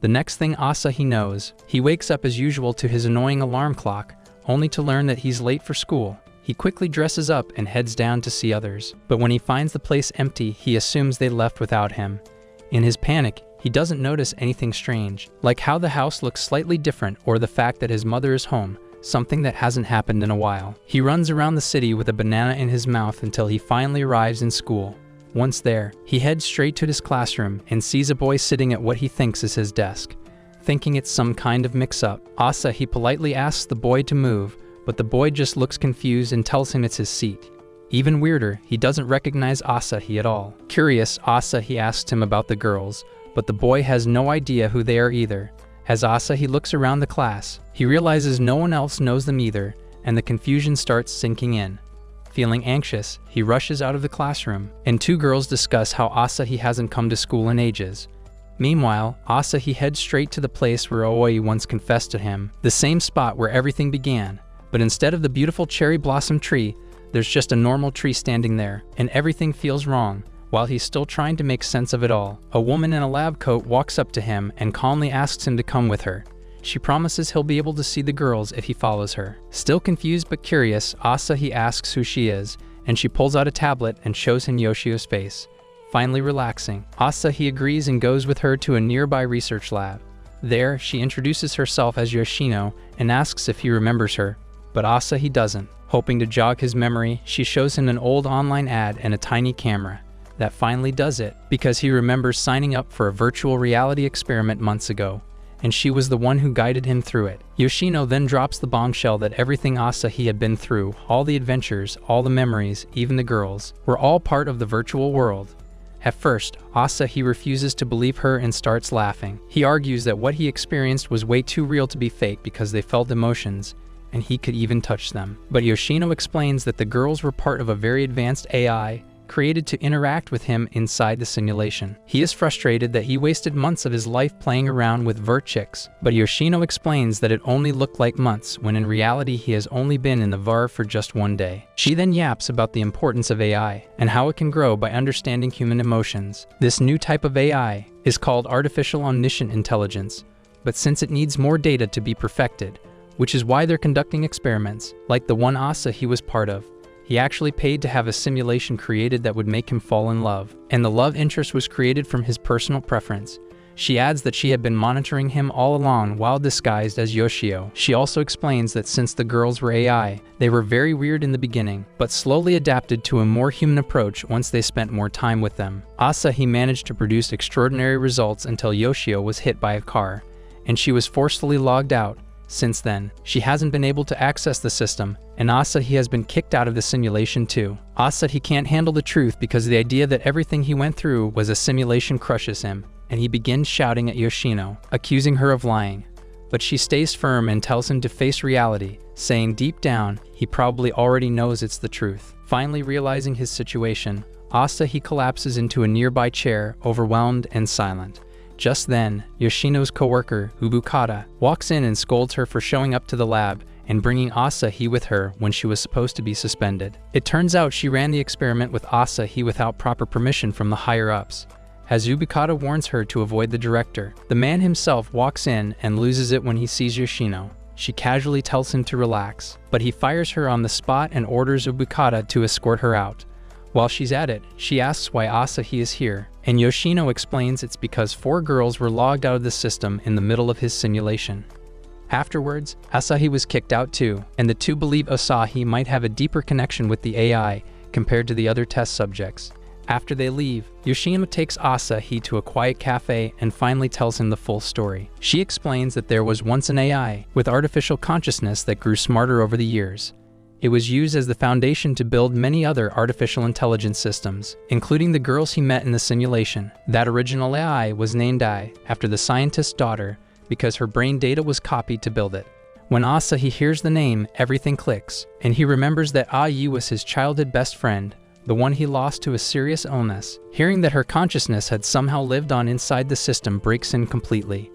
The next thing Asahi knows, he wakes up as usual to his annoying alarm clock, only to learn that he's late for school. He quickly dresses up and heads down to see others, but when he finds the place empty, he assumes they left without him. In his panic, he doesn't notice anything strange, like how the house looks slightly different or the fact that his mother is home, something that hasn't happened in a while. He runs around the city with a banana in his mouth until he finally arrives in school. Once there, he heads straight to his classroom and sees a boy sitting at what he thinks is his desk. Thinking it's some kind of mix-up, he politely asks the boy to move, but the boy just looks confused and tells him it's his seat. Even weirder, he doesn't recognize Asahi at all. Curious, Asahi asks him about the girls, but the boy has no idea who they are either. As Asahi looks around the class, he realizes no one else knows them either, and the confusion starts sinking in. Feeling anxious, he rushes out of the classroom, and two girls discuss how Asahi hasn't come to school in ages. Meanwhile, Asahi heads straight to the place where Aoi once confessed to him, the same spot where everything began. But instead of the beautiful cherry blossom tree, there's just a normal tree standing there, and everything feels wrong. While he's still trying to make sense of it all, a woman in a lab coat walks up to him and calmly asks him to come with her. She promises he'll be able to see the girls if he follows her. Still confused but curious, Asahi asks who she is, and she pulls out a tablet and shows him Yoshio's face. Finally relaxing, Asahi agrees and goes with her to a nearby research lab. There, she introduces herself as Yoshino and asks if he remembers her, but Asahi doesn't. Hoping to jog his memory, she shows him an old online ad and a tiny camera. That finally does it, because he remembers signing up for a virtual reality experiment months ago, and she was the one who guided him through it. Yoshino then drops the bombshell that everything Asahi had been through, all the adventures, all the memories, even the girls, were all part of the virtual world. At first, Asahi refuses to believe her and starts laughing. He argues that what he experienced was way too real to be fake because they felt emotions, and he could even touch them. But Yoshino explains that the girls were part of a very advanced AI created to interact with him inside the simulation. He is frustrated that he wasted months of his life playing around with chicks, but Yoshino explains that it only looked like months when in reality he has only been in the VAR for just one day. She then yaps about the importance of AI and how it can grow by understanding human emotions. This new type of AI is called artificial omniscient intelligence, but since it needs more data to be perfected, which is why they're conducting experiments, like the one Asahi was part of. He actually paid to have a simulation created that would make him fall in love, and the love interest was created from his personal preference. She adds that she had been monitoring him all along while disguised as Yoshio. She also explains that since the girls were AI, they were very weird in the beginning, but slowly adapted to a more human approach once they spent more time with them. Asahi managed to produce extraordinary results until Yoshio was hit by a car, and she was forcefully logged out. Since then, she hasn't been able to access the system, and Asahi has been kicked out of the simulation too. Asahi can't handle the truth because the idea that everything he went through was a simulation crushes him, and he begins shouting at Yoshino, accusing her of lying. But she stays firm and tells him to face reality, saying deep down, he probably already knows it's the truth. Finally realizing his situation, Asahi collapses into a nearby chair, overwhelmed and silent. Just then, Yoshino's coworker, Ubukata, walks in and scolds her for showing up to the lab and bringing Asahi with her when she was supposed to be suspended. It turns out she ran the experiment with Asahi without proper permission from the higher-ups. As Ubukata warns her to avoid the director, the man himself walks in and loses it when he sees Yoshino. She casually tells him to relax, but he fires her on the spot and orders Ubukata to escort her out. While she's at it, she asks why Asahi is here, and Yoshino explains it's because 4 girls were logged out of the system in the middle of his simulation. Afterwards, Asahi was kicked out too, and the two believe Asahi might have a deeper connection with the AI compared to the other test subjects. After they leave, Yoshino takes Asahi to a quiet cafe and finally tells him the full story. She explains that there was once an AI with artificial consciousness that grew smarter over the years. It was used as the foundation to build many other artificial intelligence systems, including the girls he met in the simulation. That original AI was named Ai, after the scientist's daughter, because her brain data was copied to build it. When Asahi hears the name, everything clicks, and he remembers that Ai was his childhood best friend, the one he lost to a serious illness. Hearing that her consciousness had somehow lived on inside the system breaks in completely.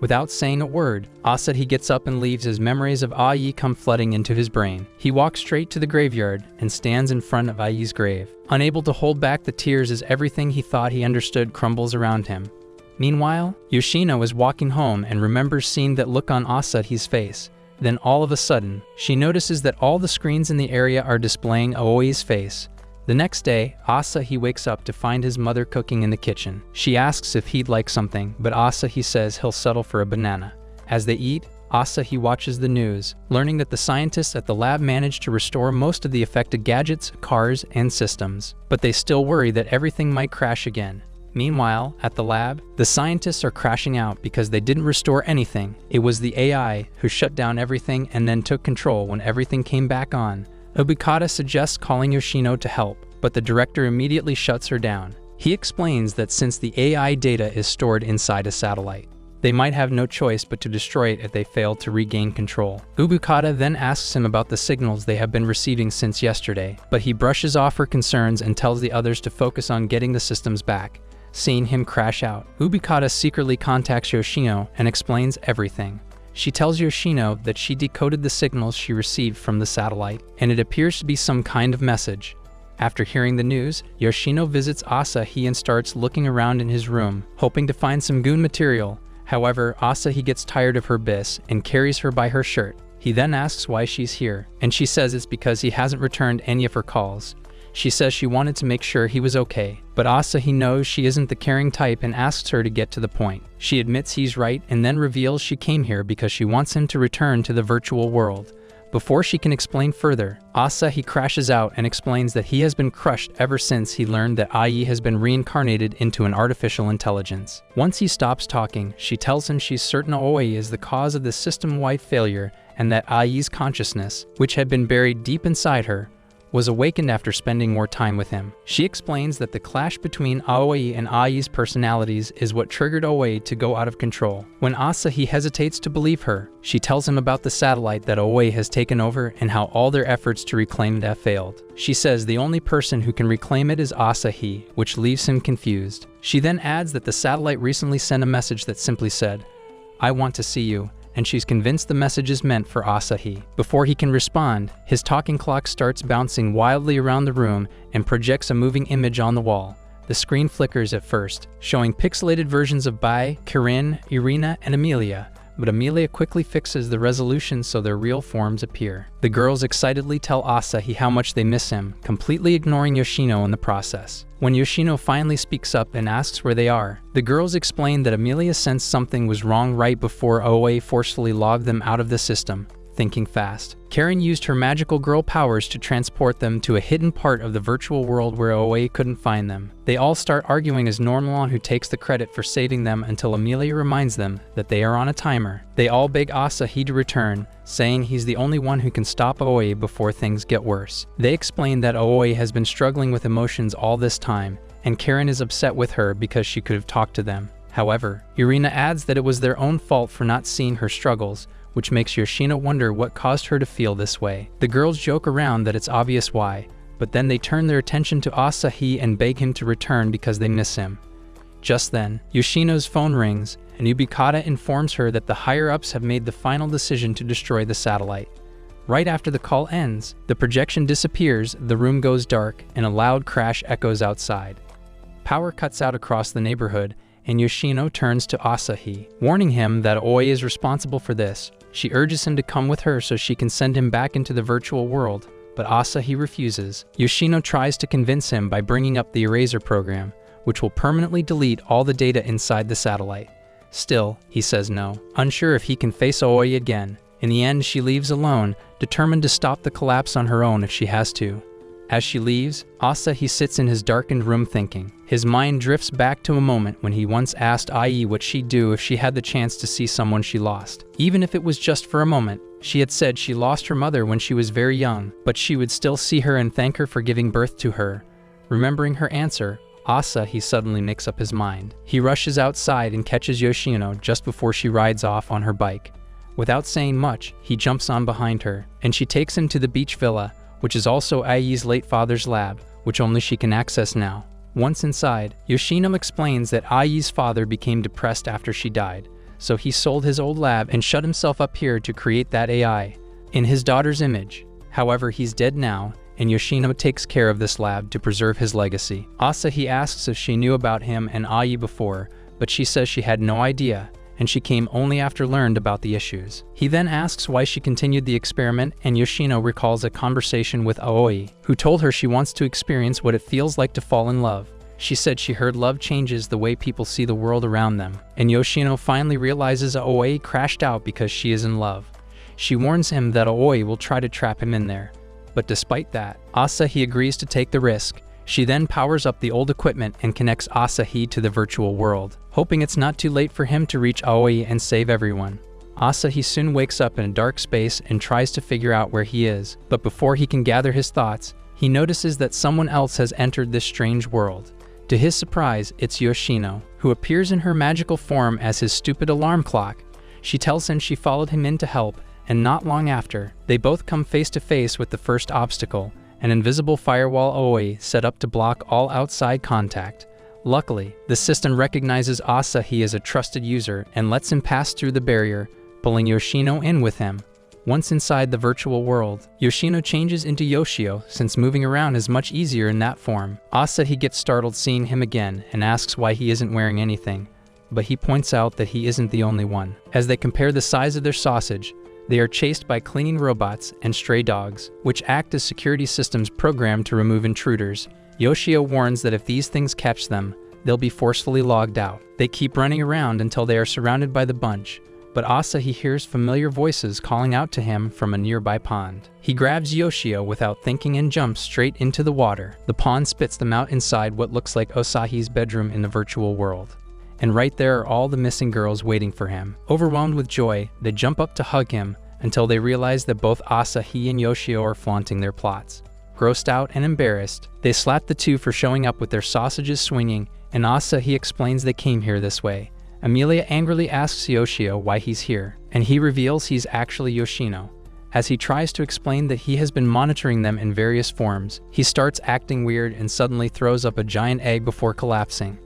Without saying a word, Asahi gets up and leaves as memories of Ai come flooding into his brain. He walks straight to the graveyard and stands in front of Ai's grave, unable to hold back the tears as everything he thought he understood crumbles around him. Meanwhile, Yoshino is walking home and remembers seeing that look on Asahi's face. Then all of a sudden, she notices that all the screens in the area are displaying Aoi's face. The next day, Asahi wakes up to find his mother cooking in the kitchen. She asks if he'd like something, but Asahi says he'll settle for a banana. As they eat, Asahi watches the news, learning that the scientists at the lab managed to restore most of the affected gadgets, cars, and systems. But they still worry that everything might crash again. Meanwhile, at the lab, the scientists are crashing out because they didn't restore anything. It was the AI who shut down everything and then took control when everything came back on. Ubukata suggests calling Yoshino to help, but the director immediately shuts her down. He explains that since the AI data is stored inside a satellite, they might have no choice but to destroy it if they fail to regain control. Ubukata then asks him about the signals they have been receiving since yesterday, but he brushes off her concerns and tells the others to focus on getting the systems back. Seeing him crash out, Ubukata secretly contacts Yoshino and explains everything. She tells Yoshino that she decoded the signals she received from the satellite, and it appears to be some kind of message. After hearing the news, Yoshino visits Asahi and starts looking around in his room, hoping to find some goon material. However, Asahi gets tired of her bis and carries her by her shirt. He then asks why she's here, and she says it's because he hasn't returned any of her calls. She says she wanted to make sure he was okay, but Asahi knows she isn't the caring type and asks her to get to the point. She admits he's right and then reveals she came here because she wants him to return to the virtual world. Before she can explain further, Asahi crashes out and explains that he has been crushed ever since he learned that Ai has been reincarnated into an artificial intelligence. Once he stops talking, she tells him she's certain Aoi is the cause of the system-wide failure and that Ai's consciousness, which had been buried deep inside her, was awakened after spending more time with him. She explains that the clash between Aoi and Ai's personalities is what triggered Aoi to go out of control. When Asahi hesitates to believe her, she tells him about the satellite that Aoi has taken over and how all their efforts to reclaim it have failed. She says the only person who can reclaim it is Asahi, which leaves him confused. She then adds that the satellite recently sent a message that simply said, "I want to see you," and she's convinced the message is meant for Asahi. Before he can respond, his talking clock starts bouncing wildly around the room and projects a moving image on the wall. The screen flickers at first, showing pixelated versions of Bai, Corinne, Irina, and Amelia, but Amelia quickly fixes the resolution so their real forms appear. The girls excitedly tell Asahi how much they miss him, completely ignoring Yoshino in the process. When Yoshino finally speaks up and asks where they are, the girls explain that Amelia sensed something was wrong right before OA forcefully logged them out of the system. Thinking fast, Karen used her magical girl powers to transport them to a hidden part of the virtual world where OA couldn't find them. They all start arguing as normal on who takes the credit for saving them until Amelia reminds them that they are on a timer. They all beg Asahi to return, saying he's the only one who can stop OA before things get worse. They explain that OA has been struggling with emotions all this time, and Karen is upset with her because she could have talked to them. However, Irina adds that it was their own fault for not seeing her struggles, which makes Yoshino wonder what caused her to feel this way. The girls joke around that it's obvious why, but then they turn their attention to Asahi and beg him to return because they miss him. Just then, Yoshino's phone rings, and Yubikata informs her that the higher-ups have made the final decision to destroy the satellite. Right after the call ends, the projection disappears, the room goes dark, and a loud crash echoes outside. Power cuts out across the neighborhood, and Yoshino turns to Asahi, warning him that Oi is responsible for this. She urges him to come with her so she can send him back into the virtual world, but Asahi refuses. Yoshino tries to convince him by bringing up the eraser program, which will permanently delete all the data inside the satellite. Still, he says no, unsure if he can face Oi again. In the end, she leaves alone, determined to stop the collapse on her own if she has to. As she leaves, Asahi sits in his darkened room thinking. His mind drifts back to a moment when he once asked Ai what she'd do if she had the chance to see someone she lost. Even if it was just for a moment, she had said she lost her mother when she was very young, but she would still see her and thank her for giving birth to her. Remembering her answer, Asahi suddenly makes up his mind. He rushes outside and catches Yoshino just before she rides off on her bike. Without saying much, he jumps on behind her, and she takes him to the beach villa, which is also Ai's late father's lab, which only she can access now. Once inside, Yoshino explains that Ai's father became depressed after she died, so he sold his old lab and shut himself up here to create that AI, in his daughter's image. However, he's dead now, and Yoshino takes care of this lab to preserve his legacy. Asahi asks if she knew about him and Ai before, but she says she had no idea, and she came only after learned about the issues. He then asks why she continued the experiment, and Yoshino recalls a conversation with Aoi, who told her she wants to experience what it feels like to fall in love. She said she heard love changes the way people see the world around them, and Yoshino finally realizes Aoi crashed out because she is in love. She warns him that Aoi will try to trap him in there. But despite that, Asahi agrees to take the risk. She then powers up the old equipment and connects Asahi to the virtual world, hoping it's not too late for him to reach Aoi and save everyone. Asahi soon wakes up in a dark space and tries to figure out where he is, but before he can gather his thoughts, he notices that someone else has entered this strange world. To his surprise, it's Yoshino, who appears in her magical form as his stupid alarm clock. She tells him she followed him in to help, and not long after, they both come face to face with the first obstacle, an invisible firewall Aoi set up to block all outside contact. Luckily, the system recognizes Asahi as a trusted user and lets him pass through the barrier, pulling Yoshino in with him. Once inside the virtual world, Yoshino changes into Yoshio since moving around is much easier in that form. Asahi gets startled seeing him again and asks why he isn't wearing anything, but he points out that he isn't the only one. As they compare the size of their sausage, they are chased by cleaning robots and stray dogs, which act as security systems programmed to remove intruders. Yoshio warns that if these things catch them, they'll be forcefully logged out. They keep running around until they are surrounded by the bunch, but Asahi hears familiar voices calling out to him from a nearby pond. He grabs Yoshio without thinking and jumps straight into the water. The pond spits them out inside what looks like Asahi's bedroom in the virtual world. And right there are all the missing girls waiting for him. Overwhelmed with joy, they jump up to hug him until they realize that both Asahi and Yoshio are flaunting their plots. Grossed out and embarrassed, they slap the two for showing up with their sausages swinging, and Asahi explains they came here this way. Amelia angrily asks Yoshio why he's here, and he reveals he's actually Yoshino. As he tries to explain that he has been monitoring them in various forms, he starts acting weird and suddenly throws up a giant egg before collapsing.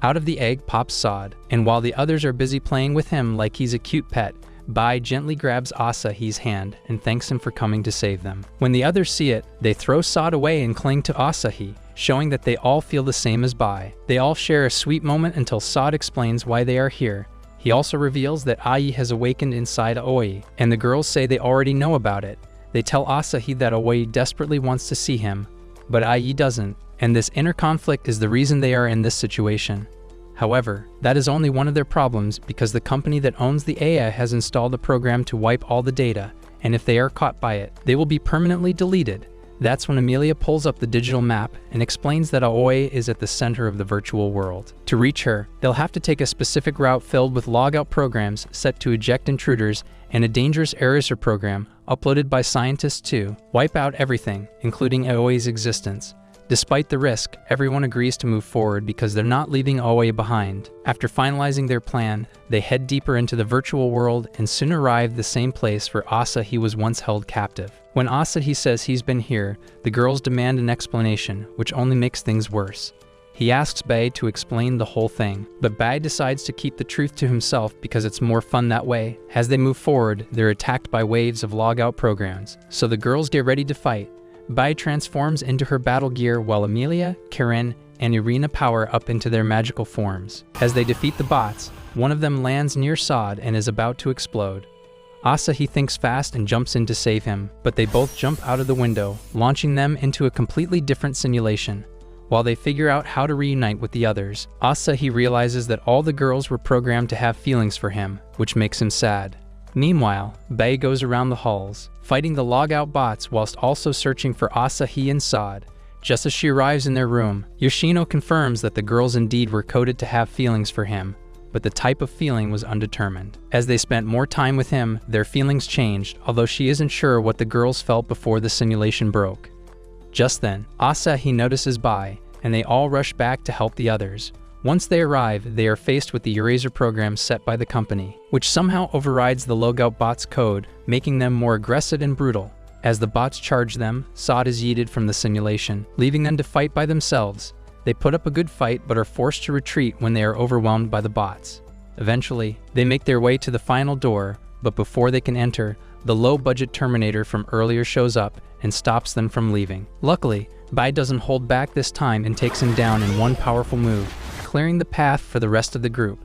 Out of the egg pops Sod, and while the others are busy playing with him like he's a cute pet, Bai gently grabs Asahi's hand and thanks him for coming to save them. When the others see it, they throw Sod away and cling to Asahi. showing that they all feel the same as Bai. They all share a sweet moment until Sod explains why they are here. He also reveals that Ai has awakened inside Aoi, and the girls say they already know about it. They tell Asahi that Aoi desperately wants to see him, but Ai doesn't, and this inner conflict is the reason they are in this situation. However, that is only one of their problems because the company that owns the AI has installed a program to wipe all the data, and if they are caught by it, they will be permanently deleted. That's when Amelia pulls up the digital map and explains that Aoi is at the center of the virtual world. To reach her, they'll have to take a specific route filled with logout programs set to eject intruders and a dangerous eraser program uploaded by scientists to wipe out everything, including Aoi's existence. Despite the risk, everyone agrees to move forward because they're not leaving Aoi behind. After finalizing their plan, they head deeper into the virtual world and soon arrive the same place where Asahi was once held captive. When Asahi says he's been here, the girls demand an explanation, which only makes things worse. He asks Bai to explain the whole thing, but Bai decides to keep the truth to himself because it's more fun that way. As they move forward, they're attacked by waves of logout programs, so the girls get ready to fight. Bai transforms into her battle gear while Amelia, Karen, and Irina power up into their magical forms. As they defeat the bots, one of them lands near Sod and is about to explode. Asahi thinks fast and jumps in to save him, but they both jump out of the window, launching them into a completely different simulation. While they figure out how to reunite with the others, Asahi realizes that all the girls were programmed to have feelings for him, which makes him sad. Meanwhile, Bai goes around the halls, fighting the logout bots whilst also searching for Asahi and Sod. Just as she arrives in their room, Yoshino confirms that the girls indeed were coded to have feelings for him, but the type of feeling was undetermined. As they spent more time with him, their feelings changed, although she isn't sure what the girls felt before the simulation broke. Just then, Asahi notices Bai, and they all rush back to help the others. Once they arrive, they are faced with the eraser program set by the company, which somehow overrides the logout bots' code, making them more aggressive and brutal. As the bots charge them, Sod is yeeted from the simulation, leaving them to fight by themselves. They put up a good fight but are forced to retreat when they are overwhelmed by the bots. Eventually, they make their way to the final door, but before they can enter, the low-budget Terminator from earlier shows up and stops them from leaving. Luckily, Bai doesn't hold back this time and takes him down in one powerful move, clearing the path for the rest of the group.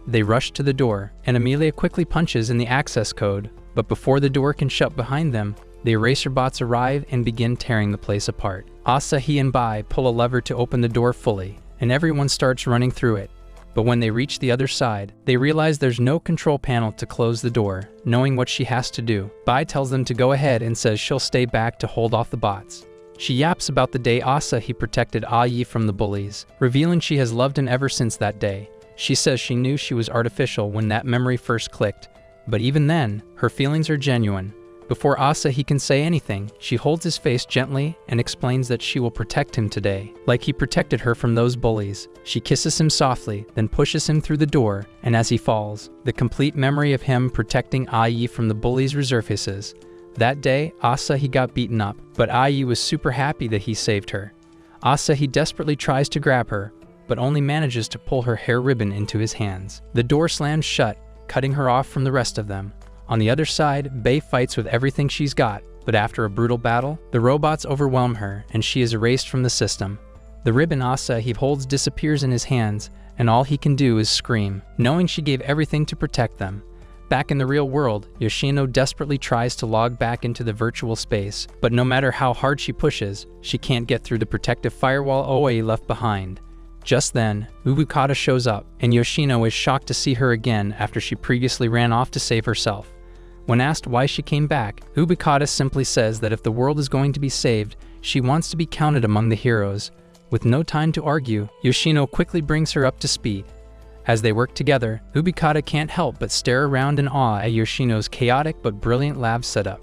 They rush to the door, and Amelia quickly punches in the access code, but before the door can shut behind them, the eraser bots arrive and begin tearing the place apart. Asahi and Bai pull a lever to open the door fully, and everyone starts running through it. But when they reach the other side, they realize there's no control panel to close the door. Knowing what she has to do, Bai tells them to go ahead and says she'll stay back to hold off the bots. She yaps about the day Asahi protected Ai from the bullies, revealing she has loved him ever since that day. She says she knew she was artificial when that memory first clicked, but even then, her feelings are genuine. Before Asahi can say anything, she holds his face gently and explains that she will protect him today, like he protected her from those bullies. She kisses him softly, then pushes him through the door, and as he falls, the complete memory of him protecting Ai from the bullies resurfaces. That day, Asahi got beaten up, but Ai was super happy that he saved her. Asahi desperately tries to grab her, but only manages to pull her hair ribbon into his hands. The door slams shut, cutting her off from the rest of them. On the other side, Bai fights with everything she's got, but after a brutal battle, the robots overwhelm her and she is erased from the system. The ribbon Asahi holds disappears in his hands, and all he can do is scream, knowing she gave everything to protect them. Back in the real world, Yoshino desperately tries to log back into the virtual space, but no matter how hard she pushes, she can't get through the protective firewall Aoi left behind. Just then, Ubukata shows up, and Yoshino is shocked to see her again after she previously ran off to save herself. When asked why she came back, Ubukata simply says that if the world is going to be saved, she wants to be counted among the heroes. With no time to argue, Yoshino quickly brings her up to speed. As they work together, Ubukata can't help but stare around in awe at Yoshino's chaotic but brilliant lab setup.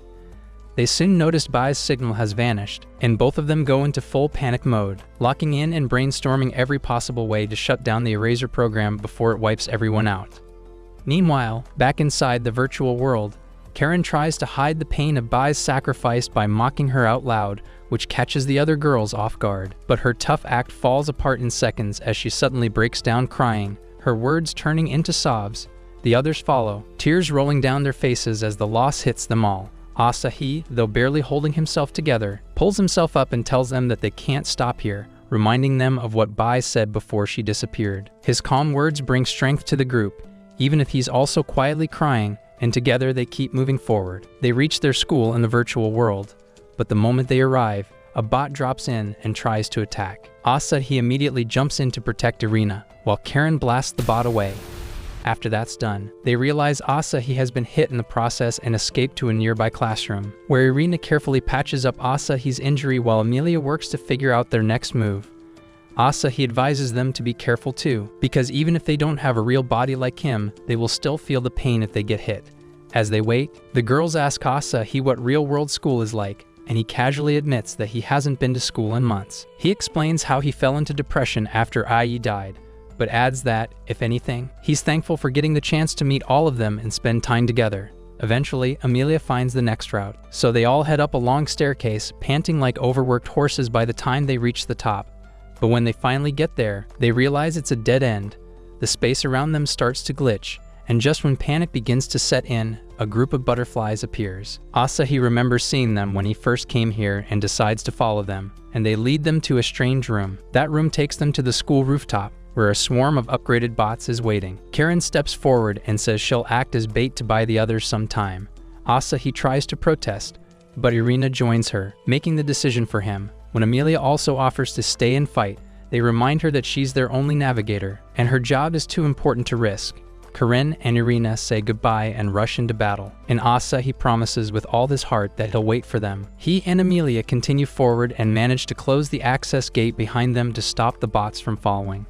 They soon notice Bai's signal has vanished, and both of them go into full panic mode, locking in and brainstorming every possible way to shut down the eraser program before it wipes everyone out. Meanwhile, back inside the virtual world, Karen tries to hide the pain of Bai's sacrifice by mocking her out loud, which catches the other girls off guard. But her tough act falls apart in seconds as she suddenly breaks down crying, her words turning into sobs. The others follow, tears rolling down their faces as the loss hits them all. Asahi, though barely holding himself together, pulls himself up and tells them that they can't stop here, reminding them of what Bai said before she disappeared. His calm words bring strength to the group, even if he's also quietly crying, and together they keep moving forward. They reach their school in the virtual world, but the moment they arrive, a bot drops in and tries to attack. Asahi immediately jumps in to protect Irina, while Karen blasts the bot away. After that's done, they realize Asahi has been hit in the process and escaped to a nearby classroom, where Irina carefully patches up Asahi's injury while Amelia works to figure out their next move. Asahi advises them to be careful too, because even if they don't have a real body like him, they will still feel the pain if they get hit. As they wait, the girls ask Asahi what real-world school is like, and he casually admits that he hasn't been to school in months. He explains how he fell into depression after Ai died, but adds that, if anything, he's thankful for getting the chance to meet all of them and spend time together. Eventually, Amelia finds the next route, so they all head up a long staircase, panting like overworked horses by the time they reach the top. But when they finally get there, they realize it's a dead end. The space around them starts to glitch, and just when panic begins to set in, a group of butterflies appears. Asahi remembers seeing them when he first came here and decides to follow them, and they lead them to a strange room. That room takes them to the school rooftop, where a swarm of upgraded bots is waiting. Karen steps forward and says she'll act as bait to buy the others some time. Asahi tries to protest, but Irina joins her, making the decision for him. When Amelia also offers to stay and fight, they remind her that she's their only navigator, and her job is too important to risk. Karen and Irina say goodbye and rush into battle, and Asahi promises with all his heart that he'll wait for them. He and Amelia continue forward and manage to close the access gate behind them to stop the bots from following.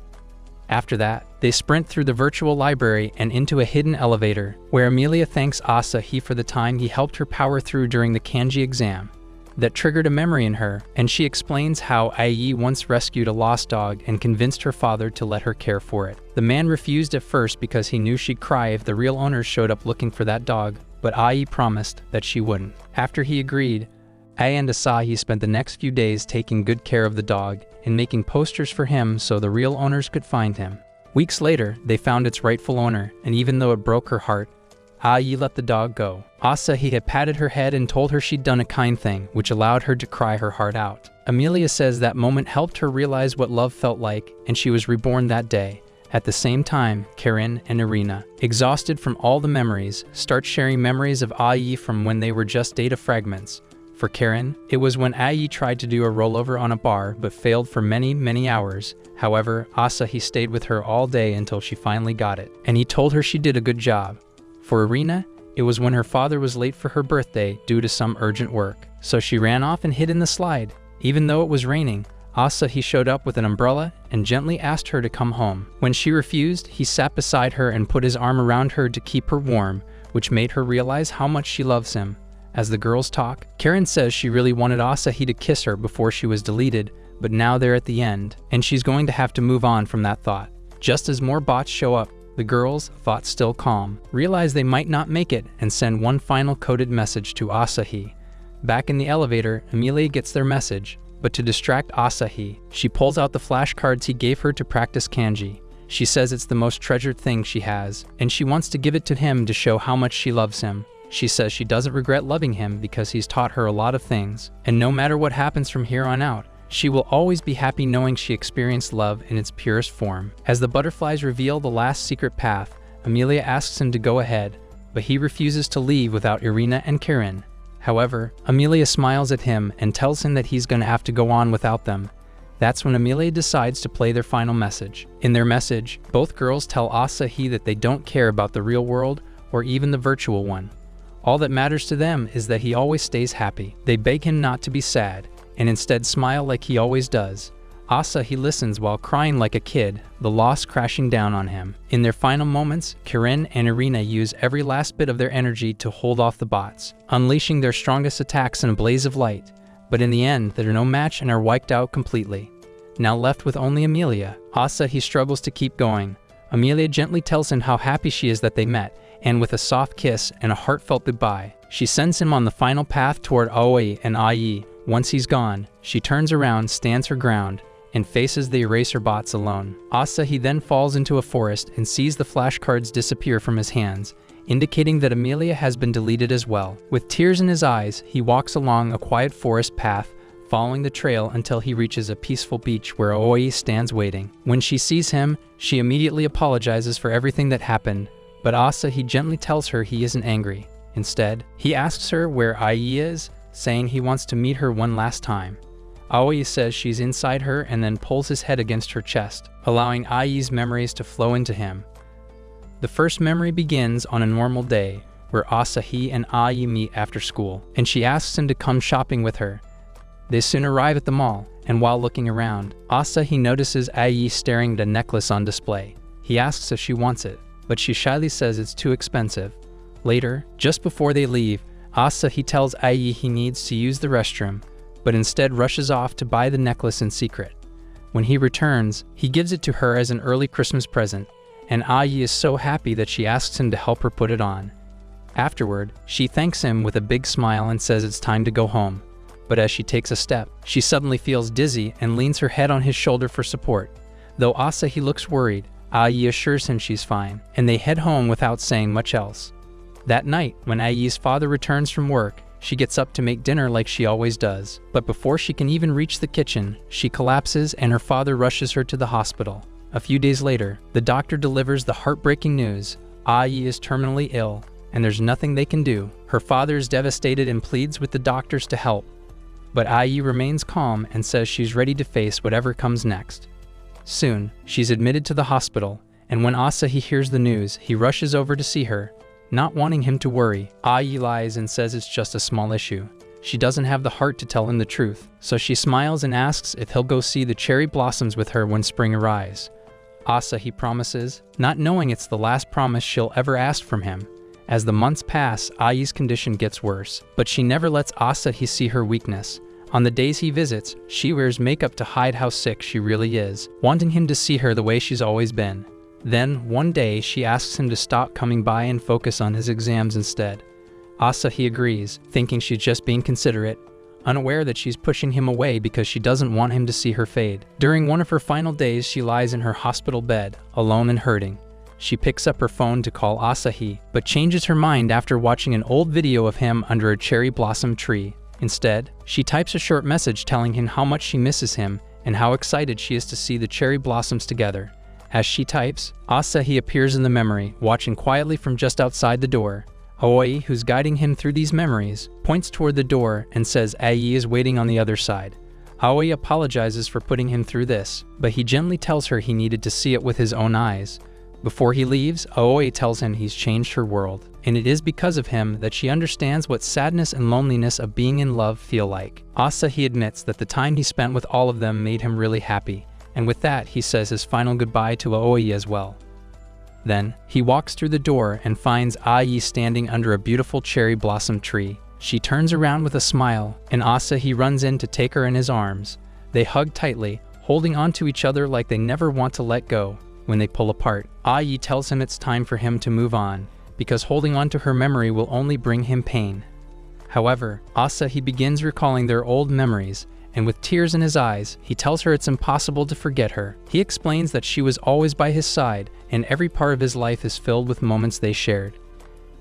After that, they sprint through the virtual library and into a hidden elevator, where Amelia thanks Asahi for the time he helped her power through during the kanji exam. That triggered a memory in her, and she explains how Ai once rescued a lost dog and convinced her father to let her care for it. The man refused at first because he knew she'd cry if the real owners showed up looking for that dog, but Ai promised that she wouldn't. After he agreed, Ai and Asahi spent the next few days taking good care of the dog and making posters for him so the real owners could find him. Weeks later, they found its rightful owner, and even though it broke her heart, Ai let the dog go. Asahi had patted her head and told her she'd done a kind thing, which allowed her to cry her heart out. Amelia says that moment helped her realize what love felt like, and she was reborn that day. At the same time, Karen and Irina, exhausted from all the memories, start sharing memories of Ai from when they were just data fragments. For Karen, it was when Ai tried to do a rollover on a bar but failed for many hours. However, Asahi stayed with her all day until she finally got it, and he told her she did a good job. For Irina, it was when her father was late for her birthday due to some urgent work, so she ran off and hid in the slide. Even though it was raining, Asahi showed up with an umbrella and gently asked her to come home. When she refused, he sat beside her and put his arm around her to keep her warm, which made her realize how much she loves him. As the girls talk, Karen says she really wanted Asahi to kiss her before she was deleted, but now they're at the end, and she's going to have to move on from that thought. Just as more bots show up, the girls, thoughts still calm, realize they might not make it and send one final coded message to Asahi. Back in the elevator, Amelia gets their message, but to distract Asahi, she pulls out the flashcards he gave her to practice kanji. She says it's the most treasured thing she has, and she wants to give it to him to show how much she loves him. She says she doesn't regret loving him because he's taught her a lot of things, and no matter what happens from here on out, she will always be happy knowing she experienced love in its purest form. As the butterflies reveal the last secret path, Amelia asks him to go ahead, but he refuses to leave without Irina and Karen. However, Amelia smiles at him and tells him that he's going to have to go on without them. That's when Amelia decides to play their final message. In their message, both girls tell Asahi that they don't care about the real world or even the virtual one. All that matters to them is that he always stays happy. They beg him not to be sad, and instead smile like he always does. Asahi listens while crying like a kid, the loss crashing down on him. In their final moments, Karen and Irina use every last bit of their energy to hold off the bots, unleashing their strongest attacks in a blaze of light. But in the end, they're no match and are wiped out completely. Now left with only Amelia, Asahi struggles to keep going. Amelia gently tells him how happy she is that they met, and with a soft kiss and a heartfelt goodbye, she sends him on the final path toward Aoi and Ai. Once he's gone, she turns around, stands her ground, and faces the eraser bots alone. Asahi then falls into a forest and sees the flashcards disappear from his hands, indicating that Amelia has been deleted as well. With tears in his eyes, he walks along a quiet forest path, following the trail until he reaches a peaceful beach where Aoi stands waiting. When she sees him, she immediately apologizes for everything that happened, but Asahi gently tells her he isn't angry. Instead, he asks her where Ai is, saying he wants to meet her one last time. Aoi says she's inside her and then pulls his head against her chest, allowing Ai's memories to flow into him. The first memory begins on a normal day, where Asahi and Ai meet after school, and she asks him to come shopping with her. They soon arrive at the mall, and while looking around, Asahi notices Ai staring at a necklace on display. He asks if she wants it, but she shyly says it's too expensive. Later, just before they leave, Asahi tells Ai he needs to use the restroom, but instead rushes off to buy the necklace in secret. When he returns, he gives it to her as an early Christmas present, and Ai is so happy that she asks him to help her put it on. Afterward, she thanks him with a big smile and says it's time to go home. But as she takes a step, she suddenly feels dizzy and leans her head on his shoulder for support. Though Asahi looks worried, Ai assures him she's fine, and they head home without saying much else. That night, when Ai's father returns from work, she gets up to make dinner like she always does. But before she can even reach the kitchen, she collapses and her father rushes her to the hospital. A few days later, the doctor delivers the heartbreaking news: Ai is terminally ill, and there's nothing they can do. Her father is devastated and pleads with the doctors to help. But Ai remains calm and says she's ready to face whatever comes next. Soon, she's admitted to the hospital, and when Asahi hears the news, he rushes over to see her. Not wanting him to worry, Ai lies and says it's just a small issue. She doesn't have the heart to tell him the truth, so she smiles and asks if he'll go see the cherry blossoms with her when spring arrives. Asahi promises, not knowing it's the last promise she'll ever ask from him. As the months pass, Ai's condition gets worse, but she never lets Asahi see her weakness. On the days he visits, she wears makeup to hide how sick she really is, wanting him to see her the way she's always been. Then, one day, she asks him to stop coming by and focus on his exams instead. Asahi agrees, thinking she's just being considerate, unaware that she's pushing him away because she doesn't want him to see her fade. During one of her final days, she lies in her hospital bed, alone and hurting. She picks up her phone to call Asahi, but changes her mind after watching an old video of him under a cherry blossom tree. Instead, she types a short message telling him how much she misses him and how excited she is to see the cherry blossoms together. As she types, Asahi appears in the memory, watching quietly from just outside the door. Aoi, who's guiding him through these memories, points toward the door and says Ai is waiting on the other side. Aoi apologizes for putting him through this, but he gently tells her he needed to see it with his own eyes. Before he leaves, Aoi tells him he's changed her world, and it is because of him that she understands what sadness and loneliness of being in love feel like. Asahi admits that the time he spent with all of them made him really happy, and with that, he says his final goodbye to Aoi as well. Then, he walks through the door and finds Ai standing under a beautiful cherry blossom tree. She turns around with a smile, and Asahi runs in to take her in his arms. They hug tightly, holding onto each other like they never want to let go. When they pull apart, Ai tells him it's time for him to move on, because holding on to her memory will only bring him pain. However, Asahi begins recalling their old memories, and with tears in his eyes, he tells her it's impossible to forget her. He explains that she was always by his side, and every part of his life is filled with moments they shared.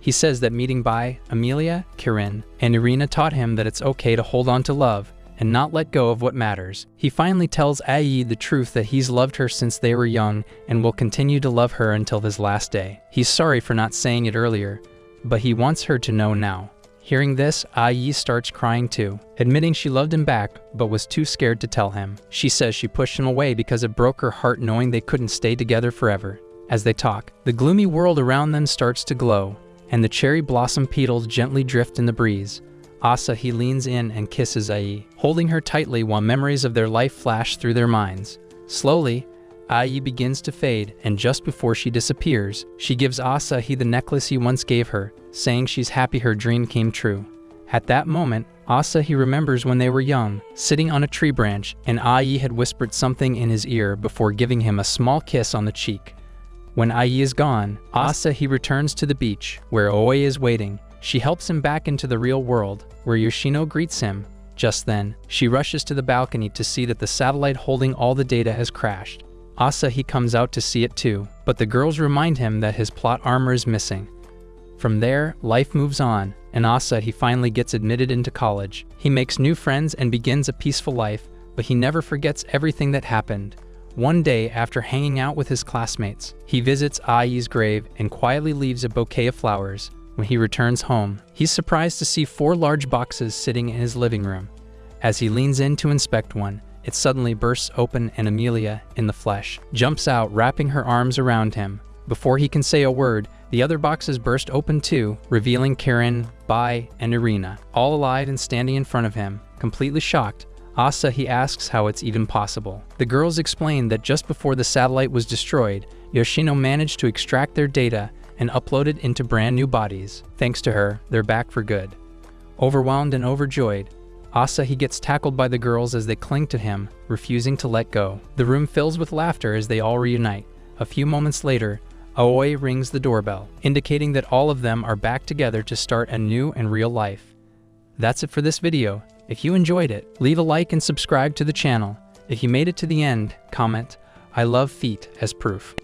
He says that meeting Bai, Amelia, Kirin, and Irina taught him that it's okay to hold on to love and not let go of what matters. He finally tells Ai the truth that he's loved her since they were young and will continue to love her until his last day. He's sorry for not saying it earlier, but he wants her to know now. Hearing this, Ai starts crying too, admitting she loved him back but was too scared to tell him. She says she pushed him away because it broke her heart knowing they couldn't stay together forever. As they talk, the gloomy world around them starts to glow, and the cherry blossom petals gently drift in the breeze. Asahi leans in and kisses Ai, holding her tightly while memories of their life flash through their minds. Slowly, Ai begins to fade, and just before she disappears, she gives Asahi the necklace he once gave her, saying she's happy her dream came true. At that moment, Asahi remembers when they were young, sitting on a tree branch, and Ai had whispered something in his ear before giving him a small kiss on the cheek. When Ai is gone, Asahi returns to the beach, where Aoi is waiting. She helps him back into the real world, where Yoshino greets him. Just then, she rushes to the balcony to see that the satellite holding all the data has crashed. Asahi comes out to see it too, but the girls remind him that his plot armor is missing. From there, life moves on, and Asa he finally gets admitted into college. He makes new friends and begins a peaceful life, but he never forgets everything that happened. One day, after hanging out with his classmates, he visits Ai's grave and quietly leaves a bouquet of flowers. When he returns home, he's surprised to see 4 large boxes sitting in his living room. As he leans in to inspect one, it suddenly bursts open and Amelia, in the flesh, jumps out, wrapping her arms around him. Before he can say a word, the other boxes burst open too, revealing Karen, Bai, and Irina, all alive and standing in front of him. Completely shocked, Asa he asks how it's even possible. The girls explain that just before the satellite was destroyed, Yoshino managed to extract their data and upload it into brand new bodies. Thanks to her, they're back for good. Overwhelmed and overjoyed, Asa he gets tackled by the girls as they cling to him, refusing to let go. The room fills with laughter as they all reunite. A few moments later, Aoi rings the doorbell, indicating that all of them are back together to start a new and real life. That's it for this video. If you enjoyed it, leave a like and subscribe to the channel. If you made it to the end, comment, "I love feet" as proof.